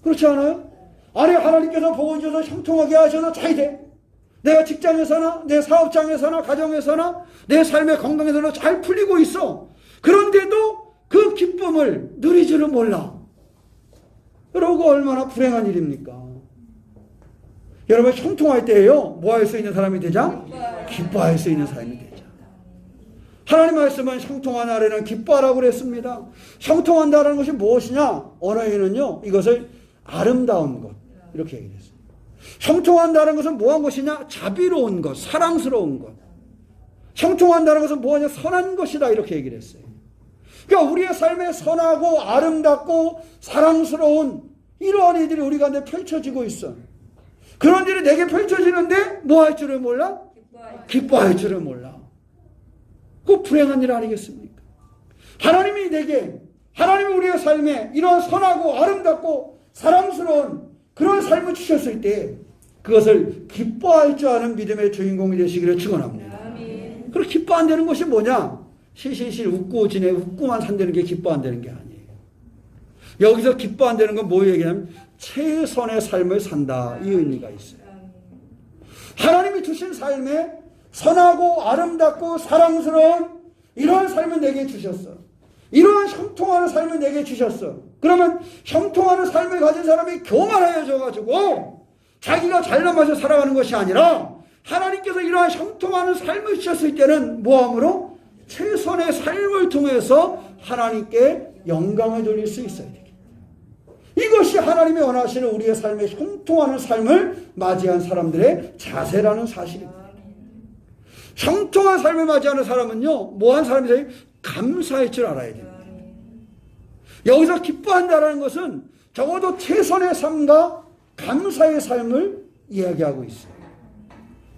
그렇지 않아요? 아니 하나님께서 복을 주셔서 형통하게 하셔서 잘 돼. 내가 직장에서나 내 사업장에서나 가정에서나 내 삶의 건강에서나 잘 풀리고 있어. 그런데도 그 기쁨을 누리지는 몰라. 여러분 얼마나 불행한 일입니까? 여러분 형통할 때에요. 뭐 할 수 있는 사람이 되자? 기뻐할 수 있는 사람이 되자. 하나님 말씀은 형통한 날에는 기뻐하라고 그랬습니다. 형통한다는 것이 무엇이냐? 언어에는요. 이것을 아름다운 것 이렇게 얘기했어요. 형통한다는 것은 뭐한 것이냐? 자비로운 것, 사랑스러운 것. 형통한다는 것은 뭐냐? 선한 것이다 이렇게 얘기를 했어요. 그러니까 우리의 삶에 선하고 아름답고 사랑스러운 이러한 일들이 우리 가운데 펼쳐지고 있어. 그런 일이 내게 펼쳐지는데 뭐 할 줄을 몰라? 기뻐할 줄을 몰라. 그 불행한 일 아니겠습니까? 하나님이 우리의 삶에 이러한 선하고 아름답고 사랑스러운 그런 삶을 주셨을 때 그것을 기뻐할 줄 아는 믿음의 주인공이 되시기를 축원합니다. 그리고 기뻐 안 되는 것이 뭐냐? 실실실 웃고 지내 웃고만 산다는 게 기뻐 안 되는 게 아니에요. 여기서 기뻐 안 되는 건 뭐 얘기냐면 최선의 삶을 산다 이 의미가 있어요. 하나님이 주신 삶에 선하고 아름답고 사랑스러운 이러한 삶을 내게 주셨어. 이러한 형통하는 삶을 내게 주셨어. 그러면 형통하는 삶을 가진 사람이 교만해져가지고 자기가 잘나마서 살아가는 것이 아니라 하나님께서 이러한 형통하는 삶을 주셨을 때는 뭐함으로? 최선의 삶을 통해서 하나님께 영광을 돌릴 수 있어야 돼요. 이것이 하나님이 원하시는 우리의 삶의 형통하는 삶을 맞이한 사람들의 자세라는 사실입니다. 형통한 삶을 맞이하는 사람은요, 뭐한 사람이세요? 감사할 줄 알아야 돼요. 여기서 기뻐한다는 것은 적어도 최선의 삶과 감사의 삶을 이야기하고 있어요.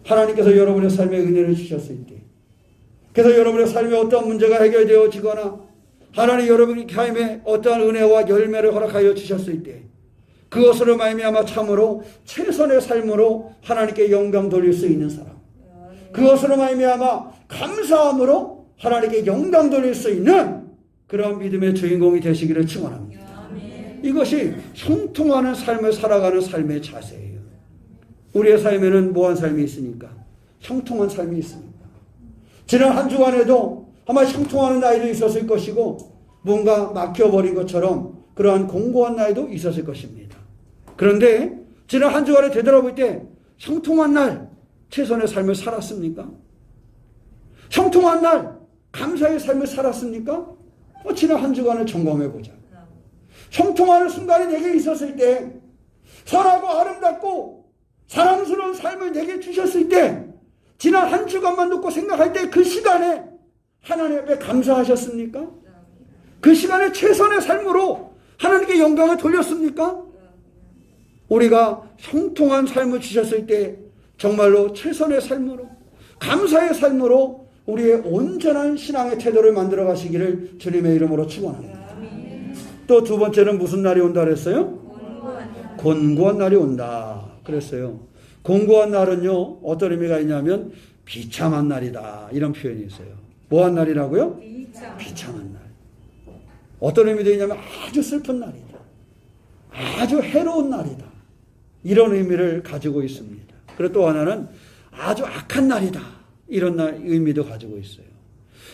하나님께서 여러분의 삶에 은혜를 주셨을 때, 그래서 여러분의 삶에 어떤 문제가 해결되어지거나 하나님 여러분의 삶에 어떠한 은혜와 열매를 허락하여 주셨을 때 그것으로 말미암아 참으로 최선의 삶으로 하나님께 영광 돌릴 수 있는 사람, 그것으로 말미암아 감사함으로 하나님께 영광 돌릴 수 있는 그런 믿음의 주인공이 되시기를 축원합니다. 이것이 형통하는 삶을 살아가는 삶의 자세예요. 우리의 삶에는 뭐한 삶이 있습니까? 형통한 삶이 있습니다. 지난 한 주간에도 아마 형통하는 날도 있었을 것이고 뭔가 막혀버린 것처럼 그러한 공고한 날도 있었을 것입니다. 그런데 지난 한 주간에 되돌아볼 때 형통한 날 최선의 삶을 살았습니까? 형통한 날 감사의 삶을 살았습니까? 지난 한 주간을 점검해보자. 형통하는 순간이 내게 있었을 때, 선하고 아름답고 사랑스러운 삶을 내게 주셨을 때, 지난 한 주간만 놓고 생각할 때 그 시간에 하나님 앞에 감사하셨습니까? 그 시간에 최선의 삶으로 하나님께 영광을 돌렸습니까? 우리가 형통한 삶을 주셨을 때 정말로 최선의 삶으로, 감사의 삶으로 우리의 온전한 신앙의 태도를 만들어 가시기를 주님의 이름으로 축원합니다. 또 두 번째는 무슨 날이 온다 그랬어요? 곤고한 날이 온다 그랬어요. 곤고한 날은요, 어떤 의미가 있냐면 비참한 날이다, 이런 표현이 있어요. 뭐한 날이라고요? 비참한 날. 어떤 의미도 있냐면 아주 슬픈 날이다, 아주 해로운 날이다, 이런 의미를 가지고 있습니다. 그리고 또 하나는 아주 악한 날이다, 이런 의미도 가지고 있어요.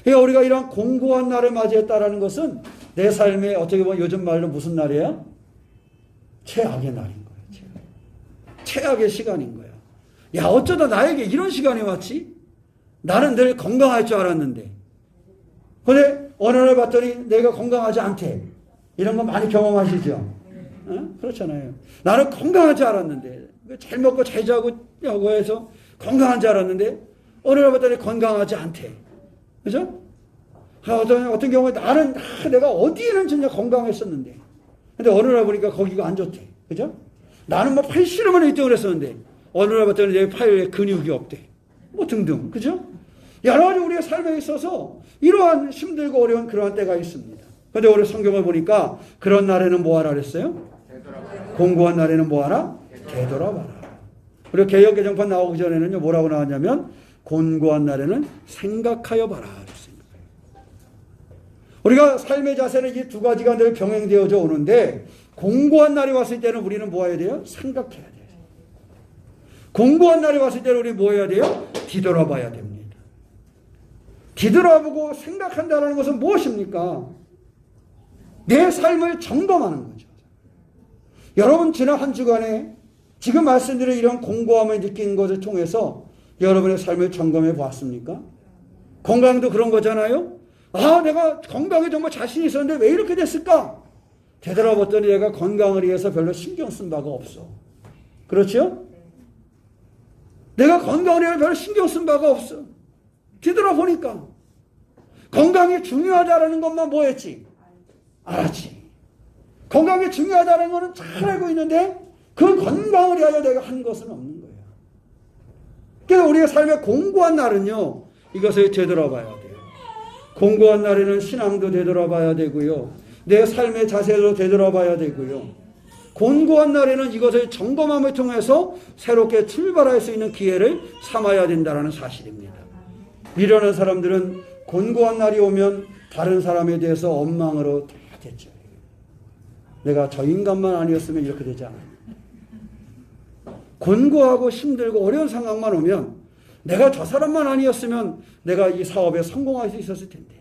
그러니까 우리가 이런 공고한 날을 맞이했다라는 것은 내 삶에 어떻게 보면 요즘 말로 무슨 날이에요? 최악의 날인 거예요. 최악의 시간인 거예요. 야, 어쩌다 나에게 이런 시간이 왔지? 나는 늘 건강할 줄 알았는데. 근데 어느 날 봤더니 내가 건강하지 않대. 이런 거 많이 경험하시죠? 그렇잖아요. 나는 건강할 줄 알았는데, 잘 먹고 잘 자고 해서 건강한 줄 알았는데 어느 날 봤더니 건강하지 않대. 그죠? 어떤 경우에 나는 내가 어디에는 진짜 건강했었는데, 근데 어느 날 보니까 거기가 안 좋대. 그죠? 나는 뭐 팔씨름을 1등을 했었는데 어느 날 봤더니 내 팔에 근육이 없대. 뭐 등등. 그죠? 여러 가지 우리의 삶에 있어서 이러한 힘들고 어려운 그러한 때가 있습니다. 근데 우리 성경을 보니까 그런 날에는 뭐 하라 그랬어요? 공고한 날에는 뭐 하라? 되돌아봐라. 그리고 개역 개정판 나오기 전에는요, 뭐라고 나왔냐면 곤고한 날에는 생각하여 봐라. 우리가 삶의 자세는 이 두 가지가 늘 병행되어져 오는데, 공고한 날이 왔을 때는 우리는 뭐 해야 돼요? 생각해야 돼요. 공고한 날이 왔을 때는 우리 뭐 해야 돼요? 뒤돌아봐야 됩니다. 뒤돌아보고 생각한다는 것은 무엇입니까? 내 삶을 점검하는 거죠. 여러분, 지난 한 주간에 지금 말씀드린 이런 공고함을 느낀 것을 통해서 여러분의 삶을 점검해 보았습니까? 건강도 그런 거잖아요. 아, 내가 건강에 정말 자신이 있었는데 왜 이렇게 됐을까? 되돌아봤더니 내가 건강을 위해서 별로 신경 쓴 바가 없어. 그렇죠? 내가 건강을 위해서 별로 신경 쓴 바가 없어. 뒤돌아보니까 건강이 중요하다는 것만 뭐 했지? 알았지. 건강이 중요하다는 것은 잘 알고 있는데 그 건강을 위하여 내가 한 것은 없는 거예요. 그래서 우리의 삶의 공고한 날은요, 이것을 되돌아봐야 돼요. 공고한 날에는 신앙도 되돌아봐야 되고요, 내 삶의 자세도 되돌아봐야 되고요, 곤고한 날에는 이것을 점검함을 통해서 새롭게 출발할 수 있는 기회를 삼아야 된다는 사실입니다. 미련한 사람들은 곤고한 날이 오면 다른 사람에 대해서 원망으로 다 됐죠. 내가 저 인간만 아니었으면 이렇게 되지 않아요. 곤고하고 힘들고 어려운 상황만 오면 내가 저 사람만 아니었으면 내가 이 사업에 성공할 수 있었을 텐데,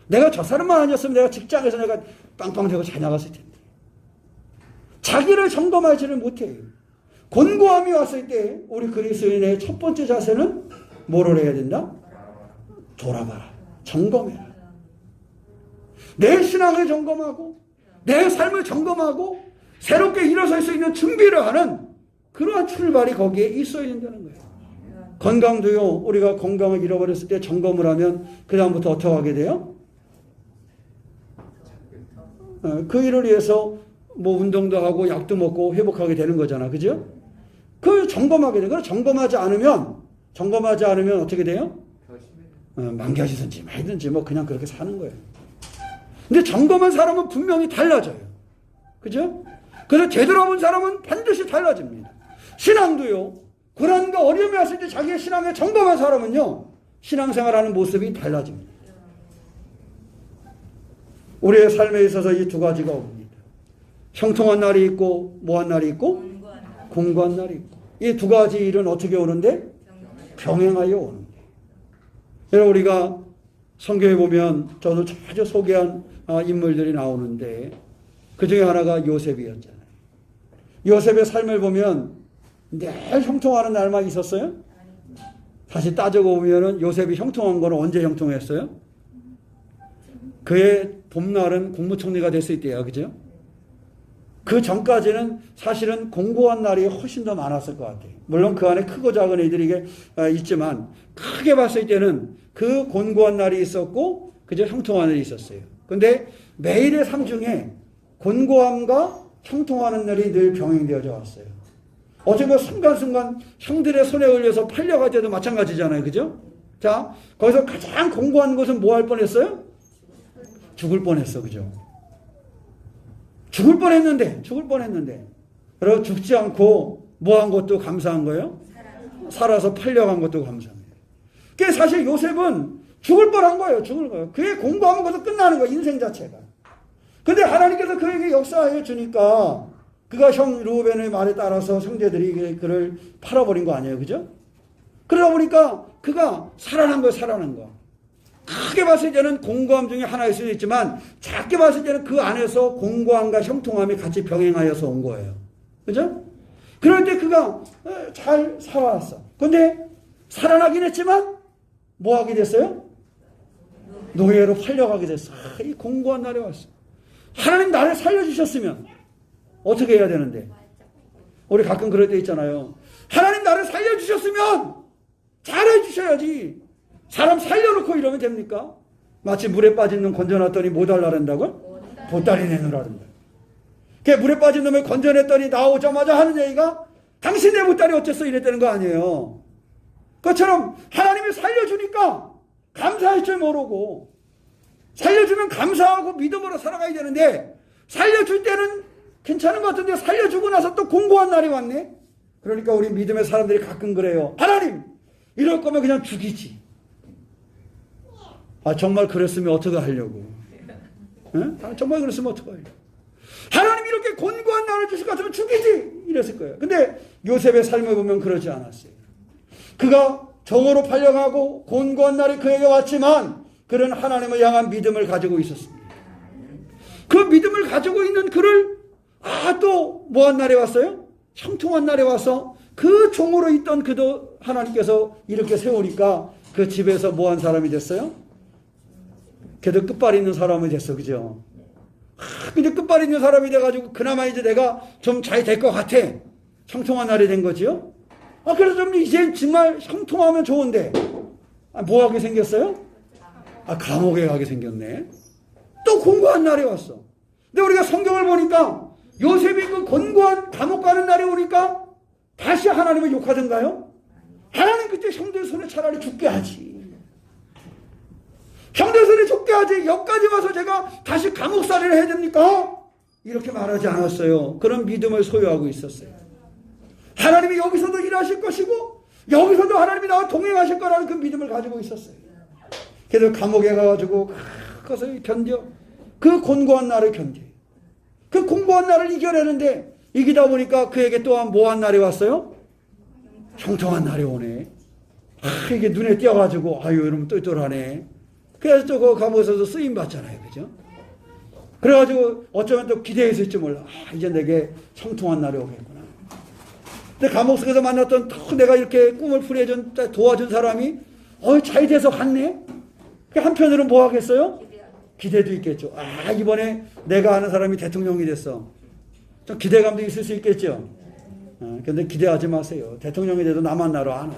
내가 저 사람만 아니었으면 내가 직장에서 내가 빵빵대고 잘 나갔을 텐데. 자기를 점검하지를 못해요. 곤고함이 왔을 때 우리 그리스도인의 첫 번째 자세는 뭐를 해야 된다? 돌아봐라. 점검해라. 내 신앙을 점검하고 내 삶을 점검하고 새롭게 일어설 수 있는 준비를 하는 그러한 출발이 거기에 있어야 된다는 거예요. 건강도요, 우리가 건강을 잃어버렸을 때 점검을 하면 그 다음부터 어떻게 하게 돼요? 그 일을 위해서 뭐 운동도 하고 약도 먹고 회복하게 되는 거잖아. 그죠? 그 점검하게 돼요. 점검하지 않으면 어떻게 돼요? 망가지든지 말든지 뭐 그냥 그렇게 사는 거예요. 근데 점검한 사람은 분명히 달라져요. 그죠? 그래서 제대로 본 사람은 반드시 달라집니다. 신앙도요. 고난과 어려움이 왔을 때 자기의 신앙에 정범한 사람은요. 신앙생활하는 모습이 달라집니다. 우리의 삶에 있어서 이 두 가지가 옵니다. 형통한 날이 있고 뭐한 날이 있고 공고한 날이 있고 이 두 가지 일은 어떻게 오는데? 병행하여 오는데. 여러분 우리가 성경에 보면 저도 자주 소개한 인물들이 나오는데 그 중에 하나가 요셉이었잖아요. 요셉의 삶을 보면 늘 형통하는 날만 있었어요? 다시 따져보면 요셉이 형통한 거는 언제 형통했어요? 그의 봄날은 국무총리가 됐을 때예요. 그죠? 그 전까지는 사실은 공고한 날이 훨씬 더 많았을 것 같아요. 물론 그 안에 크고 작은 애들이 있지만 크게 봤을 때는 그 곤고한 날이 있었고 그저 형통한 날이 있었어요. 근데 매일의 삶 중에 곤고함과 형통하는 날이 늘 병행되어져 왔어요. 어쩌면 순간순간 형들의 손에 걸려서 팔려갈 때도 마찬가지잖아요. 그죠? 자, 거기서 가장 공고한 것은 뭐 할 뻔했어요? 죽을 뻔했어. 그죠? 죽을 뻔했는데. 그리고 죽지 않고 뭐 한 것도 감사한 거예요? 살아서 팔려간 것도 감사합니다. 그게 사실 요셉은 죽을 뻔한 거예요. 죽을 거예요. 그의 공부하면 것도 끝나는 거예요. 인생 자체가. 근데 하나님께서 그에게 역사해 주니까 그가 형 르우벤의 말에 따라서 형제들이 그를 팔아버린 거 아니에요. 그죠? 그러다 보니까 그가 살아난 거. 크게 봤을 때는 공고함 중에 하나일 수도 있지만 작게 봤을 때는 그 안에서 공고함과 형통함이 같이 병행하여서 온 거예요. 그죠? 그럴 때 그가 잘 살아왔어. 근데 살아나긴 했지만 뭐 하게 됐어요? 노예로 팔려가게 됐어. 이 공고한 날이 왔어. 하나님 나를 살려주셨으면 어떻게 해야 되는데? 우리 가끔 그럴 때 있잖아요. 하나님 나를 살려주셨으면 잘해주셔야지. 사람 살려놓고 이러면 됩니까? 마치 물에 빠진 놈 건져놨더니 못 알라랜다고? 보따리 내놓으라는다. 걔 물에 빠진 놈을 건져냈더니 나오자마자 하는 얘기가 당신 내 보따리 어째서 이랬다는 거 아니에요. 그것처럼 하나님이 살려주니까 감사할 줄 모르고 살려주면 감사하고 믿음으로 살아가야 되는데 살려줄 때는 괜찮은 것 같은데 살려주고 나서 또 공고한 날이 왔네. 그러니까 우리 믿음의 사람들이 가끔 그래요. 하나님 이럴 거면 그냥 죽이지. 정말 그랬으면 어떻게 하려고? 정말 그랬으면 어떻게 하려고? 하나님 이렇게 곤고한 날을 주실 것 같으면 죽이지! 이랬을 거예요. 근데 요셉의 삶을 보면 그러지 않았어요. 그가 정오로 팔려가고 곤고한 날이 그에게 왔지만 그는 하나님을 향한 믿음을 가지고 있었습니다. 그 믿음을 가지고 있는 그를 또 뭐한 날에 왔어요? 형통한 날에 와서 그 종으로 있던 그도 하나님께서 이렇게 세우니까 그 집에서 뭐한 사람이 됐어요? 걔도 끝발 있는 사람이 됐어. 그죠? 근데 끝발 있는 사람이 돼가지고 그나마 이제 내가 좀 잘 될 것 같아. 형통한 날이 된 거지요? 그래서 좀 이제 정말 형통하면 좋은데 뭐 하게 생겼어요? 감옥에 가게 생겼네. 또 공고한 날이 왔어. 근데 우리가 성경을 보니까 요셉이 그 곤고한 감옥 가는 날이 오니까 다시 하나님을 욕하던가요? 하나님 그때 형들 손에 차라리 죽게 하지. 형들 손에 죽게 하지. 여기까지 와서 제가 다시 감옥살이를 해야 됩니까? 이렇게 말하지 않았어요. 그런 믿음을 소유하고 있었어요. 하나님이 여기서도 일하실 것이고 여기서도 하나님이 나와 동행하실 거라는 그 믿음을 가지고 있었어요. 그래서 감옥에 가가지고 그것을 견뎌. 그 곤고한 날을 견뎌. 그 공고한 날을 이겨내는데 이기다 보니까 그에게 또한 뭐한 날이 왔어요? 형통한 날이 오네. 이게 눈에 띄어가지고 여러분 똘똘하네. 그래서 또 그 감옥에서도 쓰임 받잖아요. 그죠? 그래가지고 어쩌면 또 기대했을지 몰라. 이제 내게 형통한 날이 오겠구나. 근데 감옥 속에서 만났던 또 내가 이렇게 꿈을 풀어준 도와준 사람이 잘 돼서 갔네. 한편으로는 뭐 하겠어요? 기대도 있겠죠. 이번에 내가 아는 사람이 대통령이 됐어. 좀 기대감도 있을 수 있겠죠. 근데 기대하지 마세요. 대통령이 돼도 나 만나러 안 와.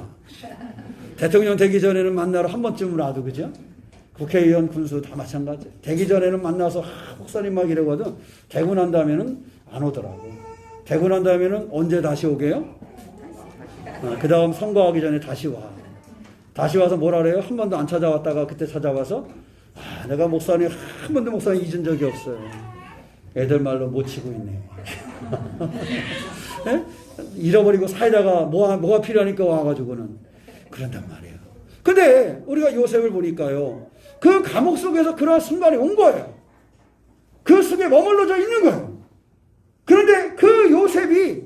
대통령 되기 전에는 만나러 한 번쯤은 와도, 그죠? 국회의원, 군수 다 마찬가지. 되기 전에는 만나서 목사님 막 이러거든. 되고 난 다음에는 안 오더라고. 되고 난 다음에는 언제 다시 오게요? 그 다음 선거하기 전에 다시 와. 다시 와서 뭐라 그래요? 한 번도 안 찾아왔다가 그때 찾아와서 내가 목사님 한 번도 목사님 잊은 적이 없어요. 애들 말로 못 치고 있네. 예? 잃어버리고 살다가 뭐가 필요하니까 와가지고는 그런단 말이에요. 근데 우리가 요셉을 보니까요, 그 감옥 속에서 그런 순간이 온 거예요. 그 속에 머물러져 있는 거예요. 그런데 그 요셉이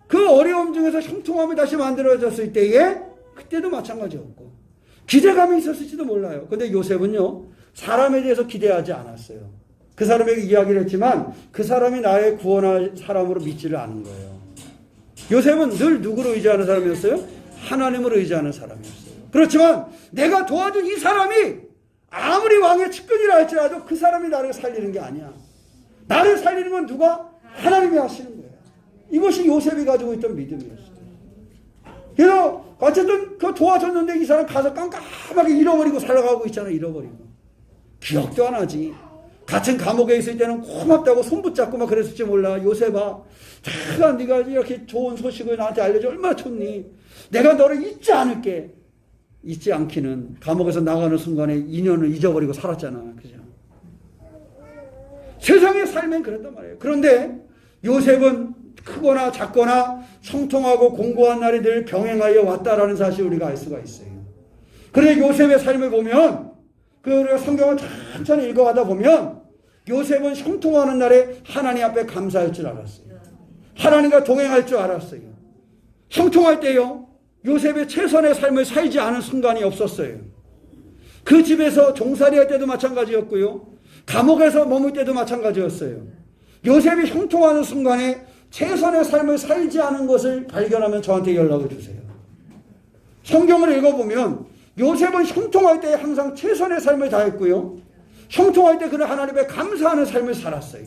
그 어려움 중에서 형통함이 다시 만들어졌을 때에 그때도 마찬가지였고 기대감이 있었을지도 몰라요. 근데 요셉은요, 사람에 대해서 기대하지 않았어요. 그 사람에게 이야기를 했지만 그 사람이 나의 구원할 사람으로 믿지를 않은 거예요. 요셉은 늘 누구를 의지하는 사람이었어요? 하나님을 의지하는 사람이었어요. 그렇지만 내가 도와준 이 사람이 아무리 왕의 측근이라 할지라도 그 사람이 나를 살리는 게 아니야. 나를 살리는 건 누가? 하나님이 하시는 거예요. 이것이 요셉이 가지고 있던 믿음이었어요. 그래서 어쨌든 그 도와줬는데 이 사람 가서 깜깜하게 잃어버리고 살아가고 있잖아. 잃어버리고 기억도 안 하지. 같은 감옥에 있을 때는 고맙다고 손 붙잡고 막 그랬을지 몰라. 요셉아, 자, 네가 이렇게 좋은 소식을 나한테 알려줘 얼마나 좋니? 내가 너를 잊지 않을게. 잊지 않기는 감옥에서 나가는 순간에 인연을 잊어버리고 살았잖아. 그죠? 세상의 삶엔 그랬단 말이에요. 그런데 요셉은 크거나 작거나 형통하고 공고한 날이 늘 병행하여 왔다라는 사실을 우리가 알 수가 있어요. 그런데 요셉의 삶을 보면, 그 성경을 천천히 읽어가다 보면 요셉은 형통하는 날에 하나님 앞에 감사할 줄 알았어요. 하나님과 동행할 줄 알았어요. 형통할 때요, 요셉의 최선의 삶을 살지 않은 순간이 없었어요. 그 집에서 종살이할 때도 마찬가지였고요, 감옥에서 머물 때도 마찬가지였어요. 요셉이 형통하는 순간에 최선의 삶을 살지 않은 것을 발견하면 저한테 연락을 주세요. 성경을 읽어보면 요셉은 형통할 때 항상 최선의 삶을 다했고요, 형통할 때 그는 하나님에 감사하는 삶을 살았어요.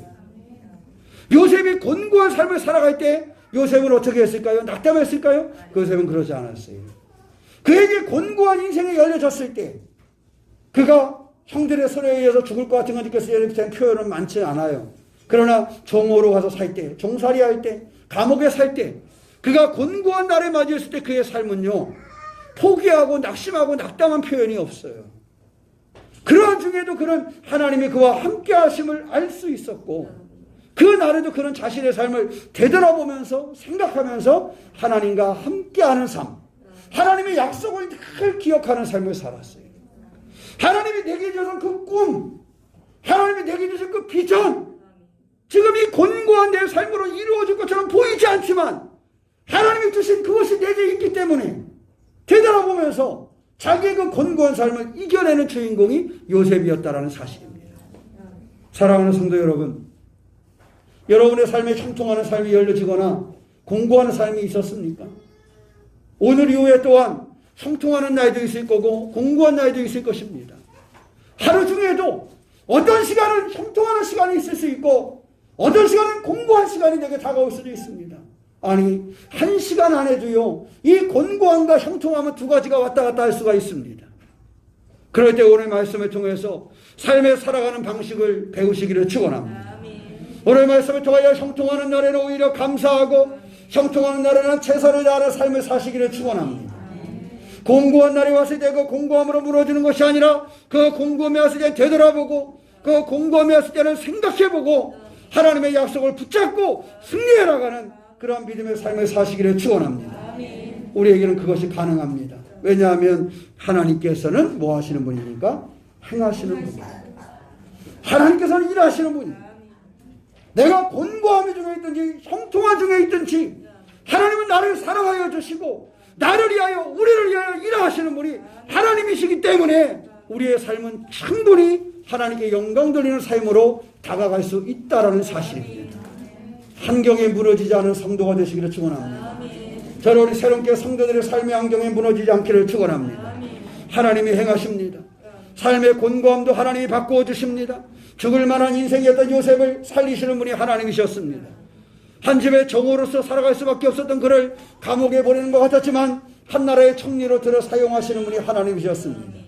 요셉이 곤고한 삶을 살아갈 때 요셉은 어떻게 했을까요? 낙담했을까요? 요셉은 그러지 않았어요. 그에게 곤고한 인생이 열려졌을 때 그가 형들의 손에 의해서 죽을 것 같은 걸 느꼈을 때 표현은 많지 않아요. 그러나 종으로 가서 살 때, 종살이 할 때, 감옥에 살 때, 그가 곤고한 날에 맞이했을 때 그의 삶은요, 포기하고 낙심하고 낙담한 표현이 없어요. 그러한 중에도 그는 하나님이 그와 함께 하심을 알 수 있었고, 그 날에도 그는 자신의 삶을 되돌아보면서 생각하면서 하나님과 함께하는 삶, 하나님의 약속을 늘 기억하는 삶을 살았어요. 하나님이 내게 주신 그 꿈, 하나님이 내게 주신 그 비전, 지금 이 곤고한 내 삶으로 이루어질 것처럼 보이지 않지만 하나님이 주신 그것이 내게 있기 때문에 되돌아보면서 자기의 그 곤고한 삶을 이겨내는 주인공이 요셉이었다라는 사실입니다. 사랑하는 성도 여러분, 여러분의 삶에 형통하는 삶이 열려지거나 공고하는 삶이 있었습니까? 오늘 이후에 또한 형통하는 날도 있을 거고 공고한 날도 있을 것입니다. 하루 중에도 어떤 시간은 형통하는 시간이 있을 수 있고 어떤 시간은 공고한 시간이 내게 다가올 수도 있습니다. 아니, 한 시간 안에도요, 이 곤고함과 형통함은 두 가지가 왔다 갔다 할 수가 있습니다. 그럴 때 오늘 말씀을 통해서 삶에 살아가는 방식을 배우시기를 축원합니다. 오늘 말씀을 통하여 형통하는 날에는 오히려 감사하고 형통하는 날에는 최선을 다하는 삶을 사시기를 축원합니다. 공고한 날이 왔을 때 그 공고함으로 무너지는 것이 아니라 그 공고함이 왔을 때 되돌아보고 그 공고함이 왔을 때는 생각해보고 하나님의 약속을 붙잡고 승리해 나가는 그런 믿음의 삶을 사시기를 축원합니다. 우리에게는 그것이 가능합니다. 왜냐하면 하나님께서는 뭐 하시는 분입니까? 행하시는 분입니다. 하나님께서는 일하시는 분입니다. 내가 곤고함이 중에 있든지 형통함 중에 있든지 하나님은 나를 사랑하여 주시고 나를 위하여 우리를 위하여 일하시는 분이 하나님이시기 때문에 우리의 삶은 충분히 하나님께 영광 돌리는 삶으로 다가갈 수 있다라는 사실입니다. 환경에 무너지지 않은 성도가 되시기를 축원합니다. 저는 우리 새롭게 성도들의 삶의 환경에 무너지지 않기를 축원합니다. 하나님이 행하십니다. 삶의 곤고함도 하나님이 바꾸어 주십니다. 죽을 만한 인생이었던 요셉을 살리시는 분이 하나님이셨습니다. 한 집의 정오로서 살아갈 수밖에 없었던 그를 감옥에 보내는 것 같았지만 한 나라의 총리로 들어 사용하시는 분이 하나님이셨습니다.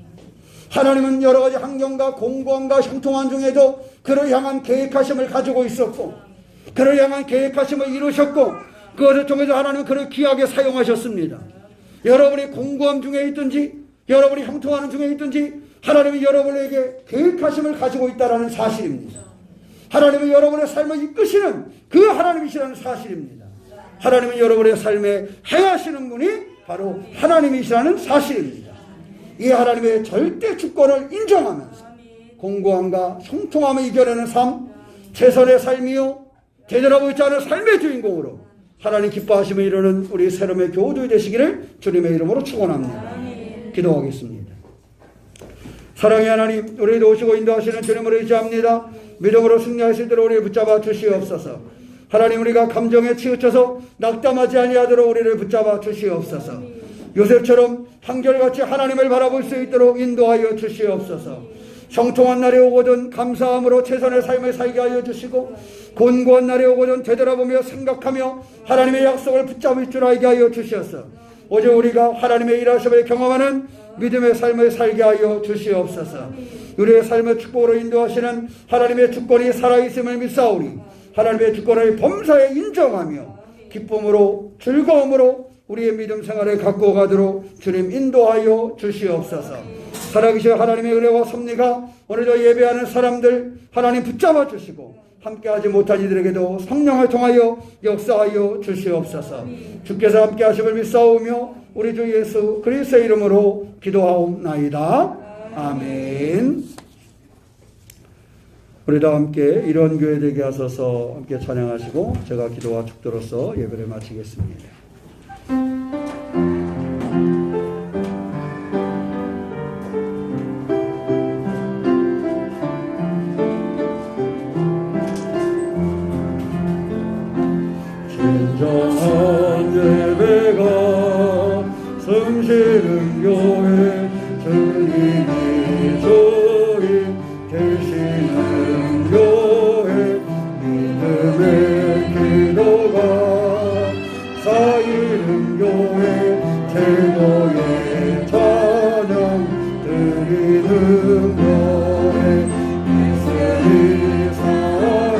하나님은 여러 가지 환경과 공고함과 형통함 중에도 그를 향한 계획하심을 가지고 있었고 그를 향한 계획하심을 이루셨고 그것을 통해서 하나님은 그를 귀하게 사용하셨습니다. 여러분이 공고함 중에 있든지 여러분이 형통하는 중에 있든지 하나님이 여러분에게 계획하심을 가지고 있다는 사실입니다. 하나님은 여러분의 삶을 이끄시는 그 하나님이시라는 사실입니다. 하나님은 여러분의 삶에 행하시는 분이 바로 하나님이시라는 사실입니다. 이 하나님의 절대 주권을 인정하면서 공고함과 형통함을 이겨내는 삶, 최선의 삶이요 되돌아보지 않은 삶의 주인공으로 하나님 기뻐하심을 이루는 우리 새롬의 교우들 되시기를 주님의 이름으로 축원합니다. 기도하겠습니다. 사랑의 하나님, 우리를 오시고 인도하시는 주님을 의지합니다. 믿음으로 승리할 수 있도록 우리를 붙잡아 주시옵소서. 하나님, 우리가 감정에 치우쳐서 낙담하지 아니하도록 우리를 붙잡아 주시옵소서. 요셉처럼 한결같이 하나님을 바라볼 수 있도록 인도하여 주시옵소서. 형통한 날이 오거든 감사함으로 최선의 삶을 살게 하여 주시고, 곤고한 날이 오거든 되돌아보며 생각하며 하나님의 약속을 붙잡을 줄 알게 하여 주시옵소서. 오직 우리가 하나님의 일하심을 경험하는 믿음의 삶을 살게 하여 주시옵소서. 우리의 삶의 축복으로 인도하시는 하나님의 주권이 살아있음을 믿사오니 하나님의 주권을 범사에 인정하며 기쁨으로 즐거움으로 우리의 믿음 생활을 갖고 가도록 주님 인도하여 주시옵소서. 살아계신 하나님의 은혜와 섭리가 오늘도 예배하는 사람들 하나님 붙잡아 주시고 함께하지 못한 이들에게도 성령을 통하여 역사하여 주시옵소서. 주께서 함께하심을 믿사오며 우리 주 예수 그리스도의 이름으로 기도하옵나이다. 아멘. 우리 다 함께 이런 교회 되게 하소서 함께 찬양하시고 제가 기도와 축도로서 예배를 마치겠습니다.
진정한 예배가 숨쉬는 교회 주님이 주인 계시는 교회 믿음의 기도가 쌓이는 교회 최고의 찬양 드리는 교회 이스라엘 사랑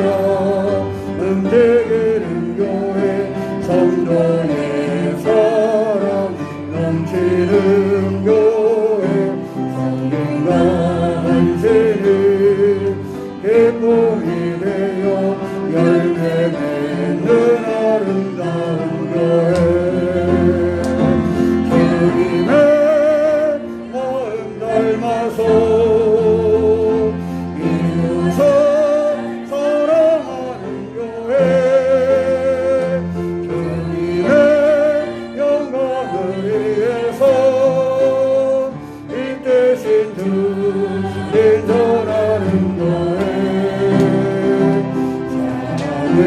움직이는 교회 성도의 사랑 넘치는 교회 성경과 헌신이 기쁨이 되어 열매 맺는 아름다운 교회 주님의 마음 닮아서 이루서 사랑하는 교회 주님의 영광을 위해서 이 대신 주님 전하는 교회 사랑의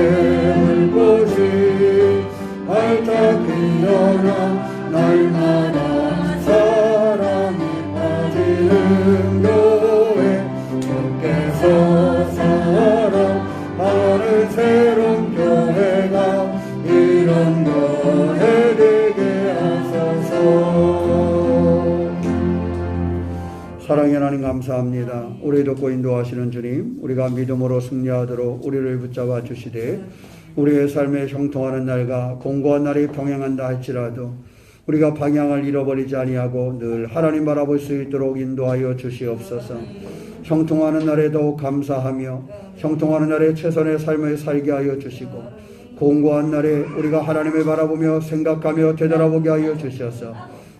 불꽃이 활짝 피어나 날마다 사랑이 빠지는 교회 주께서 사랑하는 새로운 교회가 이런 교회 되게 하소서.
사랑의 하나님 감사합니다. 우리 돕고 인도하시는 주님, 우리가 믿음으로 승리하도록 우리를 붙잡아 주시되 우리의 삶에 형통하는 날과 공고한 날이 병행한다 할지라도 우리가 방향을 잃어버리지 아니하고 늘 하나님 바라볼 수 있도록 인도하여 주시옵소서. 형통하는 날에 더욱 감사하며 형통하는 날에 최선의 삶을 살게 하여 주시고 공고한 날에 우리가 하나님을 바라보며 생각하며 되돌아보게 하여 주셔서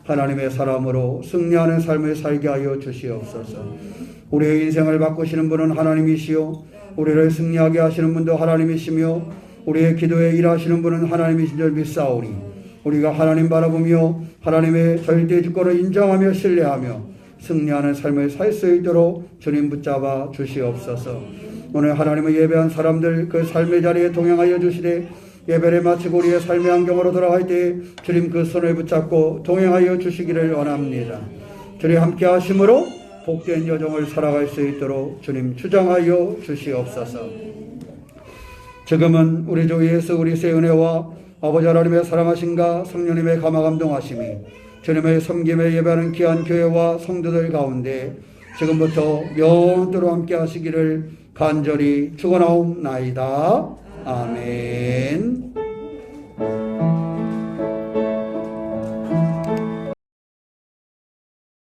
하나님의 사람으로 승리하는 삶을 살게 하여 주시옵소서. 우리의 인생을 바꾸시는 분은 하나님이시요 우리를 승리하게 하시는 분도 하나님이시며 우리의 기도에 일하시는 분은 하나님이신 줄 믿사오니 우리가 하나님 바라보며 하나님의 절대 주권을 인정하며 신뢰하며 승리하는 삶을 살 수 있도록 주님 붙잡아 주시옵소서. 오늘 하나님을 예배한 사람들 그 삶의 자리에 동행하여 주시되 예배를 마치고 우리의 삶의 안경으로 돌아갈 때 주님 그 손을 붙잡고 동행하여 주시기를 원합니다. 주님 함께 하심으로 복된 여정을 살아갈 수 있도록 주님 주장하여 주시옵소서. 지금은 우리 주 예수 그리스도의 은혜와 아버지 하나님의 사랑하심과 성령님의 감화감동하심이 주님의 섬김에 예배하는 귀한 교회와 성도들 가운데 지금부터 영원토록 함께 하시기를 간절히 축원하옵나이다. 아멘.